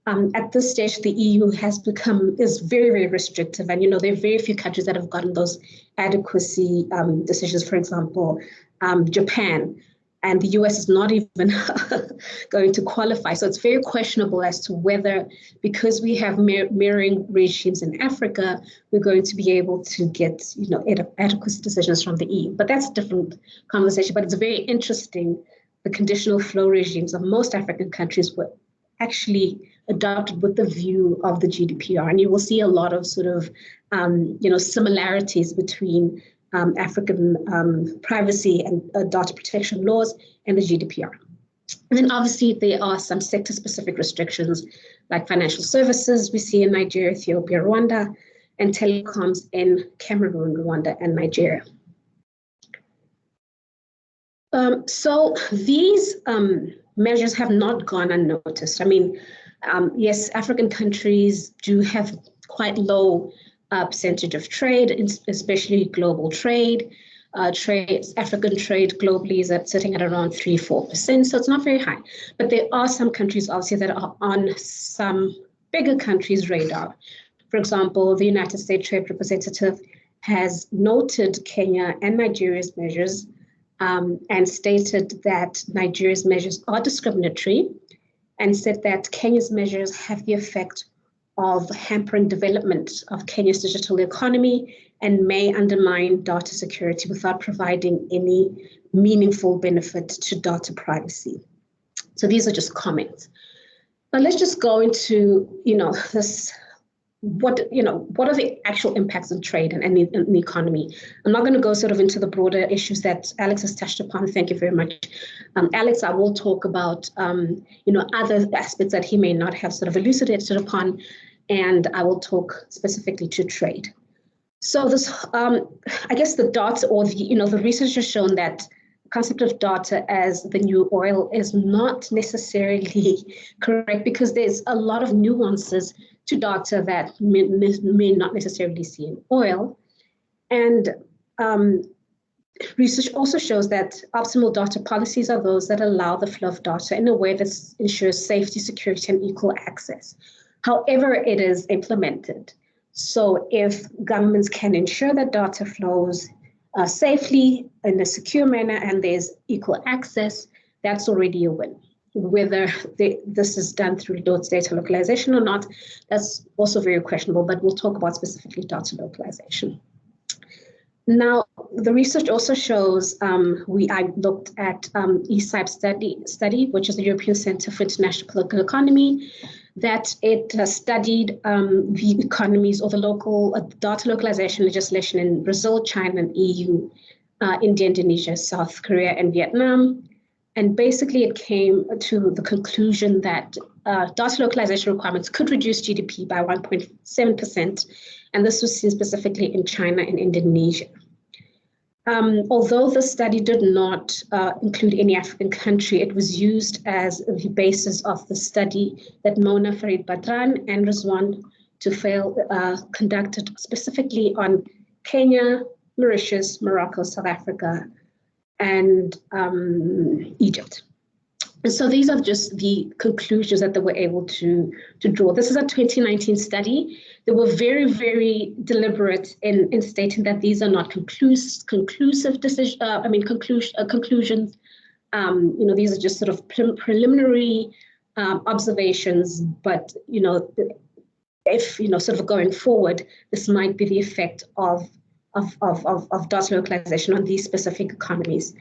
At this stage, the EU is very, very restrictive. And, there are very few countries that have gotten those adequacy decisions. For example, Japan, and the US is not even going to qualify. So it's very questionable as to whether, because we have mirroring regimes in Africa, we're going to be able to get, adequacy decisions from the EU. But that's a different conversation. But it's very interesting. The conditional flow regimes of most African countries were actually adopted with the view of the GDPR. And you will see a lot of sort of, similarities between African privacy and data protection laws and the GDPR. And then obviously there are some sector-specific restrictions like financial services we see in Nigeria, Ethiopia, Rwanda, and telecoms in Cameroon, Rwanda, and Nigeria. So these measures have not gone unnoticed. I mean, yes, African countries do have quite low percentage of trade, especially global trade. African trade globally is sitting at around 3-4%, so it's not very high. But there are some countries obviously that are on some bigger countries' radar. For example, the United States Trade Representative has noted Kenya and Nigeria's measures and stated that Nigeria's measures are discriminatory, and said that Kenya's measures have the effect of hampering development of Kenya's digital economy and may undermine data security without providing any meaningful benefit to data privacy. So these are just comments. But let's just go into, this what are the actual impacts on trade and the economy? I'm not going to go sort of into the broader issues that Alex has touched upon. Thank you very much. Alex, I will talk about, other aspects that he may not have sort of elucidated upon, and I will talk specifically to trade. So this, I guess the data or the research has shown that the concept of data as the new oil is not necessarily correct, because there's a lot of nuances to data that may not necessarily see in oil. And research also shows that optimal data policies are those that allow the flow of data in a way that ensures safety, security, and equal access, however it is implemented. So if governments can ensure that data flows safely in a secure manner and there's equal access, that's already a win. Whether this is done through data localization or not, that's also very questionable, but we'll talk about specifically data localization. Now, the research also shows, I looked at ESIBE study, which is the European Center for International Political Economy, that it studied the economies or the local data localization legislation in Brazil, China, and EU, India, Indonesia, South Korea, and Vietnam. And basically, it came to the conclusion that data localization requirements could reduce GDP by 1.7%, and this was seen specifically in China and Indonesia. Although the study did not include any African country, it was used as the basis of the study that Mona Farid Badran and Rizwan Tufail conducted specifically on Kenya, Mauritius, Morocco, South Africa, and Egypt. And so these are just the conclusions that they were able to draw. This is a 2019 study. They were very, very deliberate in stating that these are not conclusive conclusions. These are just sort of preliminary observations. But if sort of going forward, this might be the effect of data localization on these specific economies.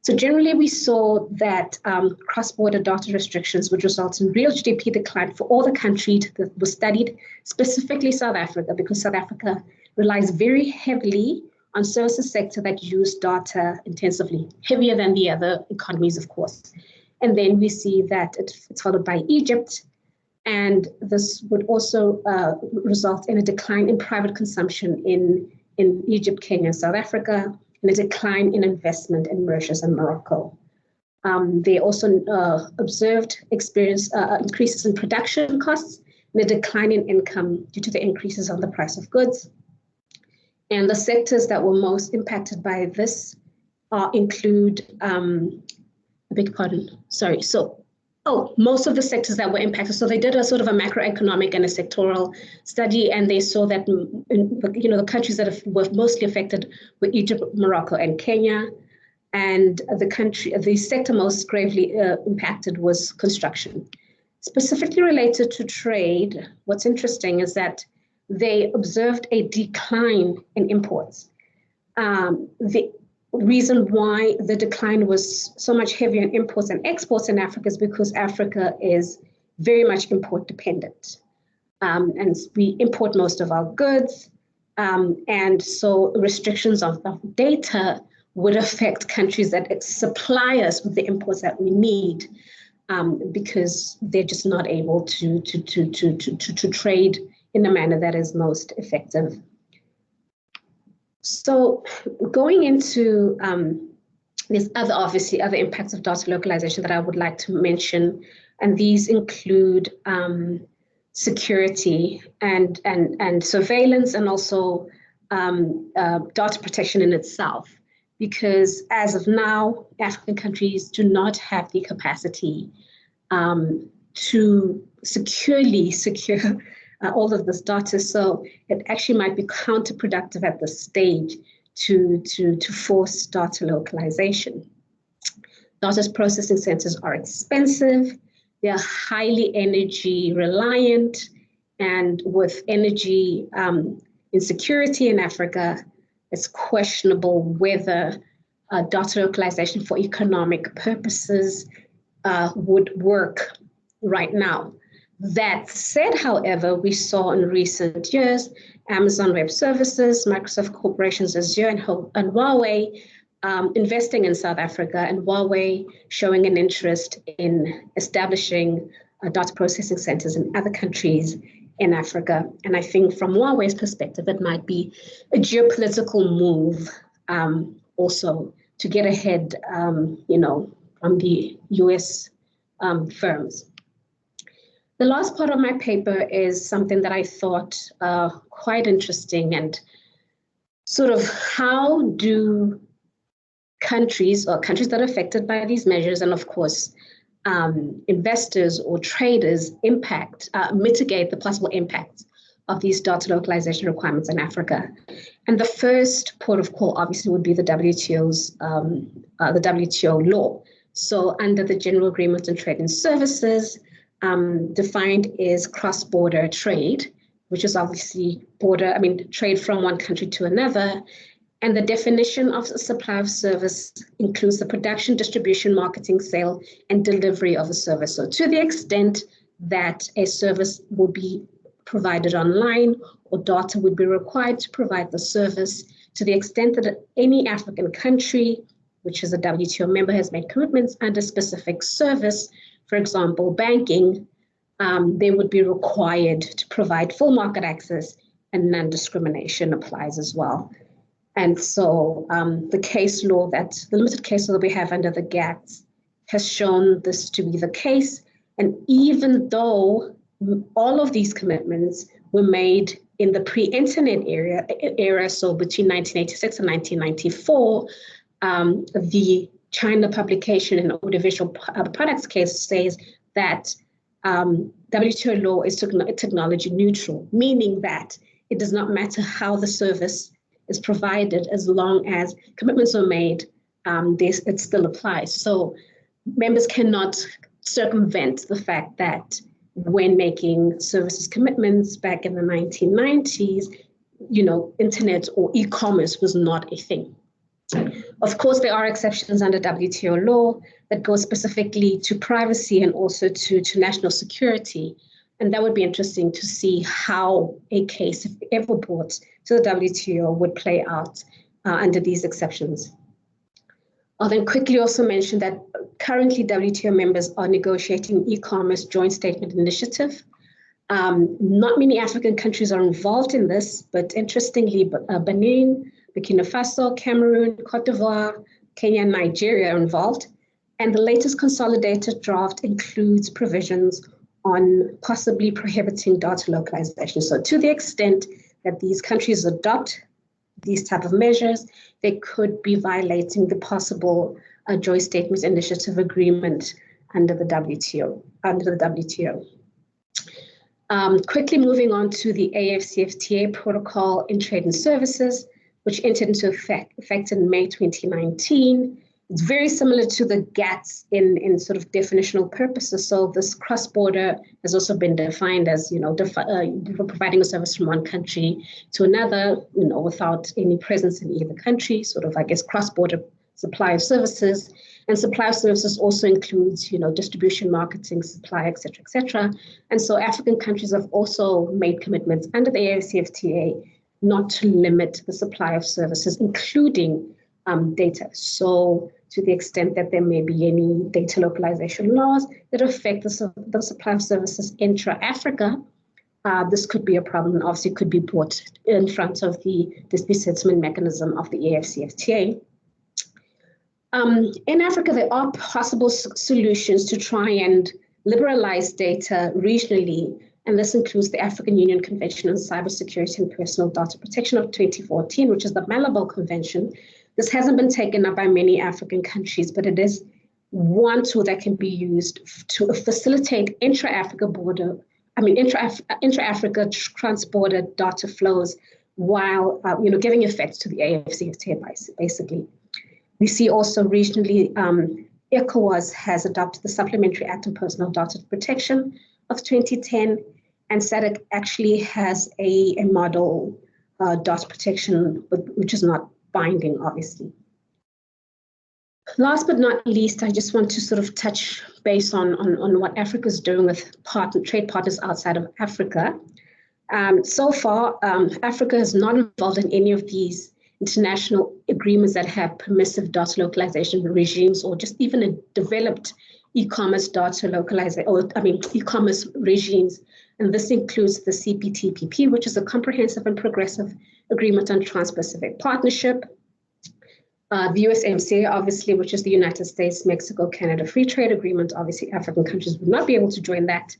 So generally, we saw that cross-border data restrictions would result in real GDP decline for all the countries that were studied, specifically South Africa, because South Africa relies very heavily on services sector that use data intensively, heavier than the other economies, of course. And then we see that it's followed by Egypt, and this would also result in a decline in private consumption in Egypt, Kenya, and South Africa, and a decline in investment in Mauritius and Morocco. They also experienced increases in production costs and a decline in income due to the increases on the price of goods. And the sectors that were most impacted by this include, most of the sectors that were impacted. So they did a sort of a macroeconomic and a sectoral study, and they saw that the countries that were mostly affected were Egypt, Morocco, and Kenya. And the sector most gravely impacted was construction. Specifically related to trade, what's interesting is that they observed a decline in imports. The reason why the decline was so much heavier in imports and exports in Africa is because Africa is very much import dependent. And we import most of our goods. And so restrictions of data would affect countries that supply us with the imports that we need, because they're just not able to trade in a manner that is most effective. So going into there's other impacts of data localization that I would like to mention, and these include security and surveillance, and also data protection in itself. Because as of now, African countries do not have the capacity to securely secure all of this data. So it actually might be counterproductive at this stage to force data localization. Data processing centers are expensive. They are highly energy reliant, and with energy insecurity in Africa, it's questionable whether data localization for economic purposes would work right now. That said, however, we saw in recent years Amazon Web Services, Microsoft Corporations, Azure, and Huawei investing in South Africa, and Huawei showing an interest in establishing data processing centers in other countries in Africa. And I think from Huawei's perspective, it might be a geopolitical move also to get ahead, from the US firms. The last part of my paper is something that I thought quite interesting, and sort of how do countries that are affected by these measures, and of course, investors or traders mitigate the possible impacts of these data localization requirements in Africa. And the first port of call obviously would be the WTO law. So under the General Agreement on Trade and Services, defined is cross-border trade, which is obviously trade from one country to another. And the definition of a supply of service includes the production, distribution, marketing, sale, and delivery of a service. So to the extent that a service will be provided online or data would be required to provide the service, to the extent that any African country, which is a WTO member, has made commitments under specific service, for example, banking, they would be required to provide full market access, and non-discrimination applies as well. And so the limited case law that we have under the GATS has shown this to be the case. And even though all of these commitments were made in the pre-internet era, so between 1986 and 1994, the China publication and audiovisual products case says that WTO law is technology neutral, meaning that it does not matter how the service is provided as long as commitments are made, it still applies. So members cannot circumvent the fact that when making services commitments back in the 1990s, internet or e-commerce was not a thing. Of course, there are exceptions under WTO law that go specifically to privacy and also to national security. And that would be interesting to see how a case, if ever brought to the WTO, would play out under these exceptions. I'll then quickly also mention that currently WTO members are negotiating e-commerce joint statement initiative. Not many African countries are involved in this, but interestingly, Benin, Burkina Faso, Cameroon, Cote d'Ivoire, Kenya, and Nigeria are involved. And the latest consolidated draft includes provisions on possibly prohibiting data localization. So to the extent that these countries adopt these type of measures, they could be violating the possible joint statements initiative agreement under the WTO. Quickly moving on to the AFCFTA protocol in trade and services, which entered into effect in May 2019. It's very similar to the GATS in sort of definitional purposes. So this cross-border has also been defined as, providing a service from one country to another, without any presence in either country, sort of, cross-border supply of services. And supply of services also includes, distribution, marketing, supply, et cetera, et cetera. And so African countries have also made commitments under the AFCFTA not to limit the supply of services, including data. So to the extent that there may be any data localization laws that affect the supply of services intra-Africa, this could be a problem, and obviously could be brought in front of the dispute settlement mechanism of the AFCFTA. In Africa, there are possible solutions to try and liberalize data regionally, and this includes the African Union Convention on Cybersecurity and Personal Data Protection of 2014, which is the Malabo Convention. This hasn't been taken up by many African countries, but it is one tool that can be used to facilitate intra-Africa trans-border data flows while giving effect to the AFCFTA basically. We see also regionally, ECOWAS has adopted the Supplementary Act on Personal Data Protection of 2010, and SADC actually has a model data protection, which is not binding, obviously. Last but not least, I just want to sort of touch based on what Africa is doing with trade partners outside of Africa. So far, Africa is not involved in any of these international agreements that have permissive data localization regimes, or just even a developed e-commerce data localization, or e-commerce regimes. And this includes the CPTPP, which is a comprehensive and progressive agreement on Trans-Pacific Partnership. The USMCA, obviously, which is the United States, Mexico, Canada Free Trade Agreement. Obviously, African countries would not be able to join that.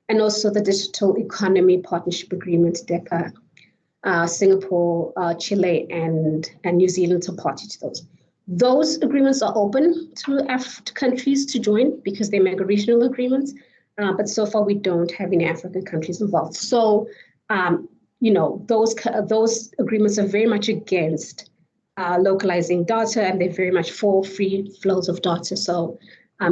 And also the Digital Economy Partnership Agreement, DEPA. Singapore, Chile, and New Zealand are party to those. Those agreements are open to countries to join because they make regional agreements, but so far we don't have any African countries involved. So, those agreements are very much against localizing data, and they're very much for free flows of data. So,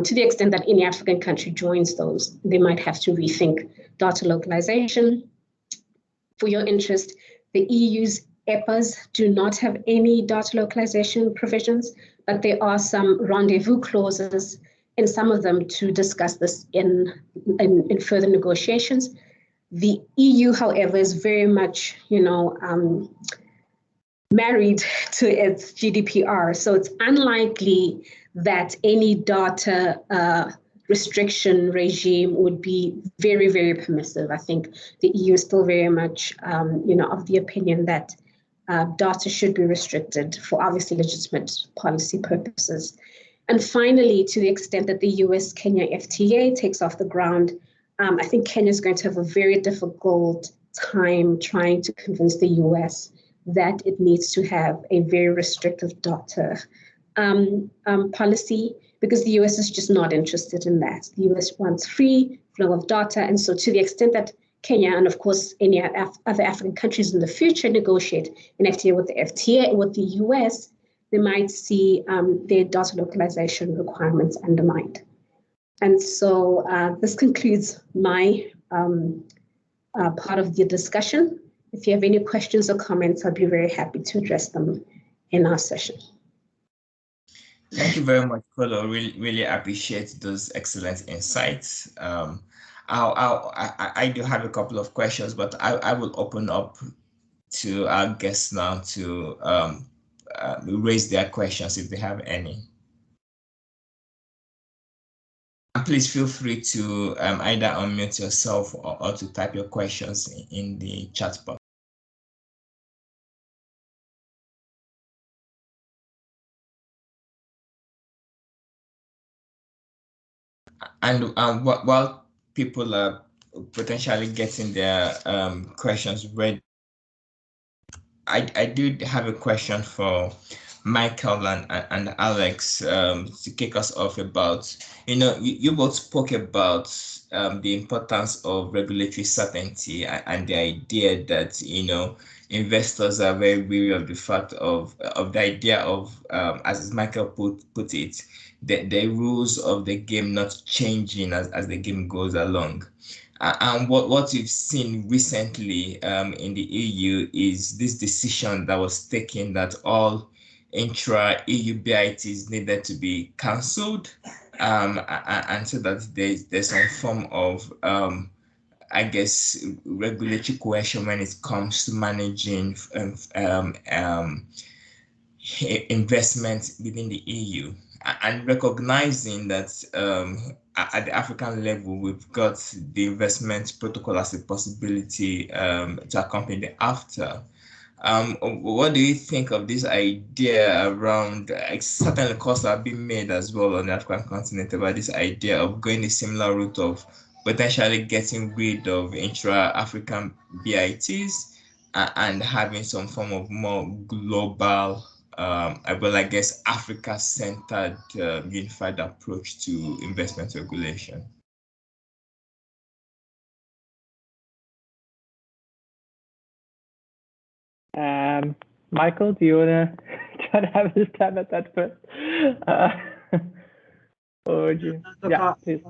to the extent that any African country joins those, they might have to rethink data localization. For your interest, the EU's EPAs do not have any data localization provisions, but there are some rendezvous clauses in some of them to discuss this in further negotiations. The EU, however, is very much, married to its GDPR. So it's unlikely that any data restriction regime would be very, very permissive. I think the EU is still very much, of the opinion that data should be restricted for obviously legitimate policy purposes. And finally, to the extent that the US-Kenya FTA takes off the ground, I think Kenya is going to have a very difficult time trying to convince the US that it needs to have a very restrictive data policy, because the US is just not interested in that. The US wants free flow of data. And so to the extent that Kenya, and of course any other African countries in the future, negotiate an FTA with the US, they might see their data localization requirements undermined. And so this concludes my part of the discussion. If you have any questions or comments, I'll be very happy to address them in our session. Thank you very much, Kolo. Really appreciate those excellent insights. I do have a couple of questions, but I will open up to our guests now to raise their questions if they have any. And please feel free to either unmute yourself or to type your questions in the chat box. And while people are potentially getting their questions ready, I do have a question for Michael and Alex to kick us off about, you both spoke about the importance of regulatory certainty and the idea that, investors are very weary of the fact of the idea of, as Michael put it, the rules of the game not changing as the game goes along. And what we've seen recently in the EU is this decision that was taken that all intra-EU BITs needed to be cancelled, and so that there's some form of, I guess, regulatory coercion when it comes to managing investment within the EU. And recognizing that at the African level, we've got the investment protocol as a possibility to accompany the after. What do you think of this idea around, certainly calls have been made as well on the African continent about this idea of going a similar route of potentially getting rid of intra-African BITs and having some form of more global, I guess, Africa-centered unified approach to investment regulation? Michael, do you want to try to have a stab at that first? Or would you? Look, yeah, please.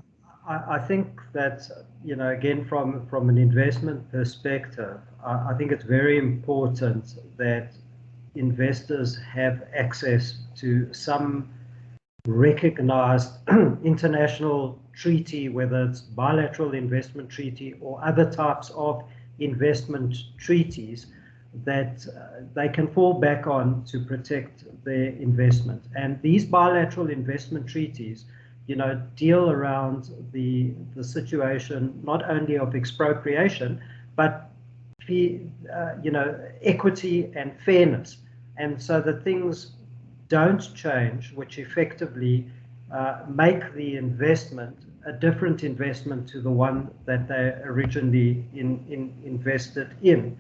I think that, again, from an investment perspective, I think it's very important that investors have access to some recognized international treaty, whether it's bilateral investment treaty or other types of investment treaties, that they can fall back on to protect their investment. And these bilateral investment treaties, deal around the situation not only of expropriation, but equity and fairness, and so that things don't change, which effectively make the investment a different investment to the one that they originally invested in.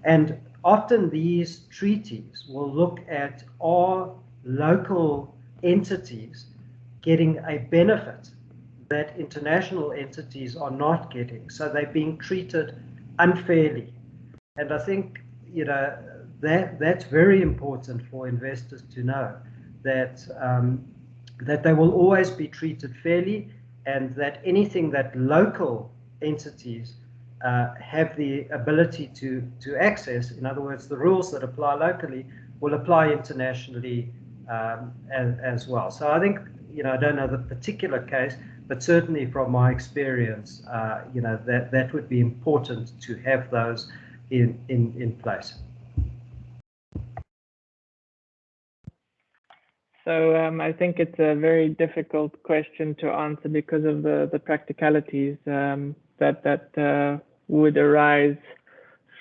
And often these treaties will look at, are local entities getting a benefit that international entities are not getting? So they're being treated unfairly. And I think, that's very important for investors to know, that that they will always be treated fairly, and that anything that local entities have the ability to access, in other words, the rules that apply locally will apply internationally as well. So I think, I don't know the particular case, but certainly from my experience, that would be important to have those in place. So I think it's a very difficult question to answer because of the practicalities that would arise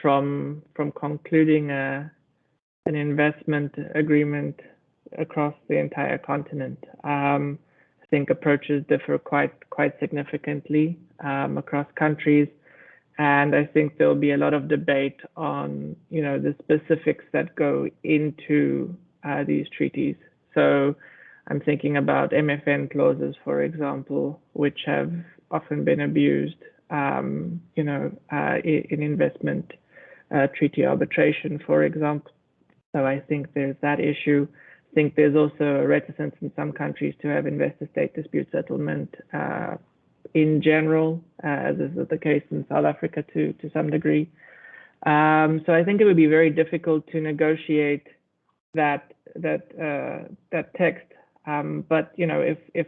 from concluding an investment agreement across the entire continent. I think approaches differ quite significantly across countries, and I think there'll be a lot of debate on the specifics that go into these treaties. So I'm thinking about MFN clauses, for example, which have often been abused, in investment treaty arbitration, for example. So I think there's that issue. I think there's also a reticence in some countries to have investor-state dispute settlement in general, as is the case in South Africa to some degree. So I think it would be very difficult to negotiate that text. But if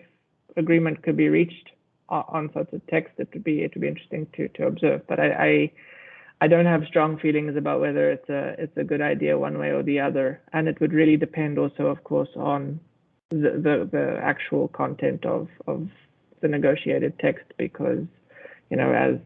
agreement could be reached on such a text, it would be interesting to observe. But I don't have strong feelings about whether it's a good idea one way or the other, and it would really depend also, of course, on the actual content of the negotiated text, because as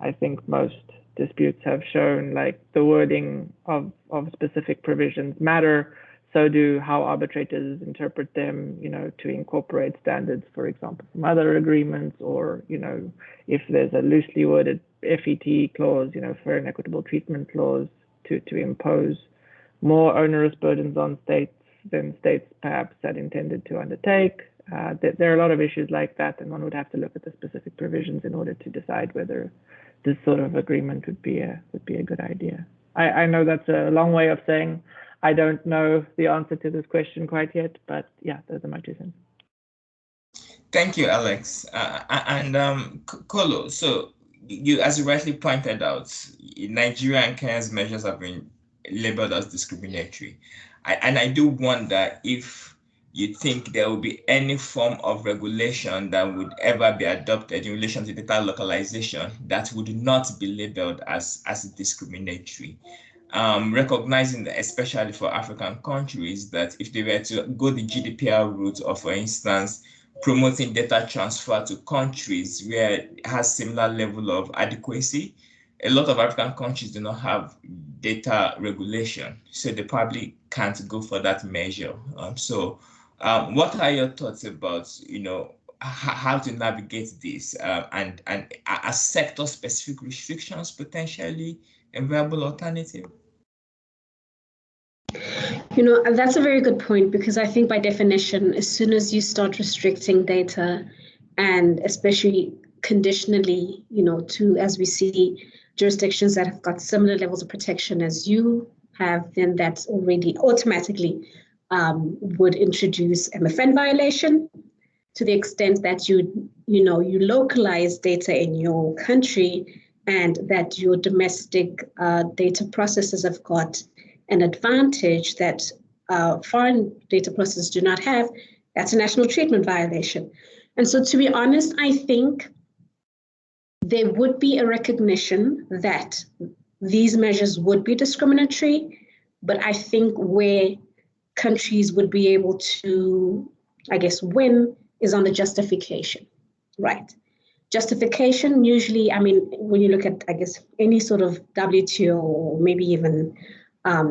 I think most disputes have shown, like the wording of specific provisions matter. So do how arbitrators interpret them, to incorporate standards, for example, from other agreements, or, if there's a loosely worded FET clause, fair and equitable treatment clause, to impose more onerous burdens on states than states perhaps had intended to undertake. There are a lot of issues like that, and one would have to look at the specific provisions in order to decide whether this sort of agreement would be a good idea. I know that's a long way of saying I don't know the answer to this question quite yet, but yeah, those are my 2 cents. Thank you, Alex. Kolo, so you, as you rightly pointed out, Nigeria and Kenya's measures have been labeled as discriminatory. And I do wonder if you think there will be any form of regulation that would ever be adopted in relation to data localization that would not be labeled as discriminatory. Recognizing that, especially for African countries, that if they were to go the GDPR route, or for instance, promoting data transfer to countries where it has similar level of adequacy, a lot of African countries do not have data regulation, so they probably can't go for that measure. What are your thoughts about, how to navigate this, and are sector-specific restrictions potentially a viable alternative? That's a very good point, because I think by definition, as soon as you start restricting data, and especially conditionally, to, as we see, jurisdictions that have got similar levels of protection as you have, then that's already automatically would introduce MFN violation, to the extent that you localize data in your country, and that your domestic data processors have got an advantage that foreign data processors do not have. That's a national treatment violation. And so, to be honest, I think there would be a recognition that these measures would be discriminatory, but I think where countries would be able to, I guess, win is on the justification, right? Justification usually, I mean, when you look at, I guess, any sort of WTO or maybe even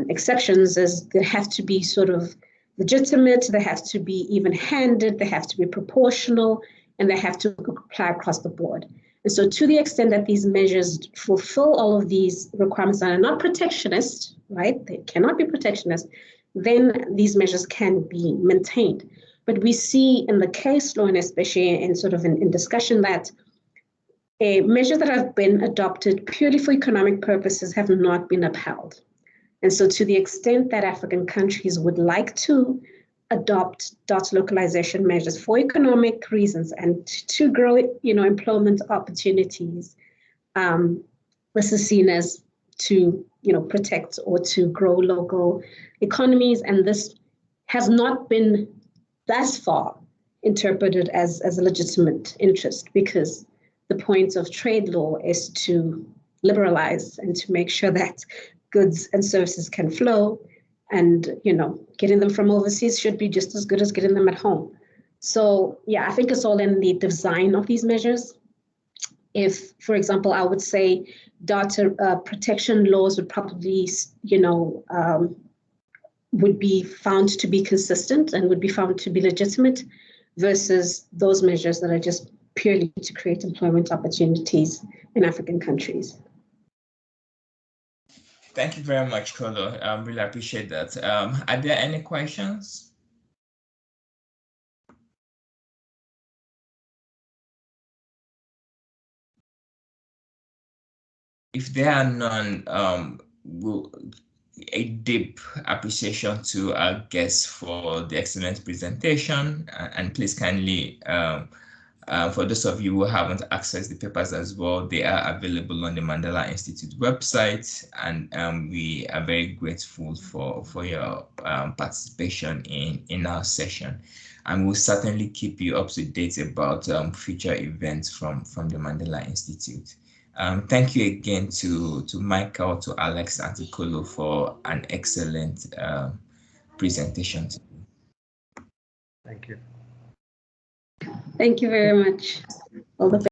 exceptions, is they have to be sort of legitimate, they have to be even-handed, they have to be proportional, and they have to apply across the board. And so to the extent that these measures fulfill all of these requirements and are not protectionist, right? They cannot be protectionist, then these measures can be maintained. But we see in the case law, and especially in sort of in discussion, that measures that have been adopted purely for economic purposes have not been upheld. And so to the extent that African countries would like to adopt dot localization measures for economic reasons and to grow, employment opportunities, this is seen as to, protect or to grow local economies. And this has not been thus far interpreted as a legitimate interest, because the point of trade law is to liberalize and to make sure that goods and services can flow, and getting them from overseas should be just as good as getting them at home. So yeah, I think it's all in the design of these measures. If, for example, I would say data protection laws would probably, would be found to be consistent and would be found to be legitimate, versus those measures that are just purely to create employment opportunities in African countries. Thank you very much, Kolo. Really appreciate that. Are there any questions? If there are none, a deep appreciation to our guests for the excellent presentation, and please kindly, for those of you who haven't accessed the papers as well, they are available on the Mandela Institute website, and we are very grateful for your participation in our session. And we'll certainly keep you up to date about future events from the Mandela Institute. Thank you again to Michael, to Alex, and to Kolo for an excellent presentation. Thank you. Thank you very much. All the best.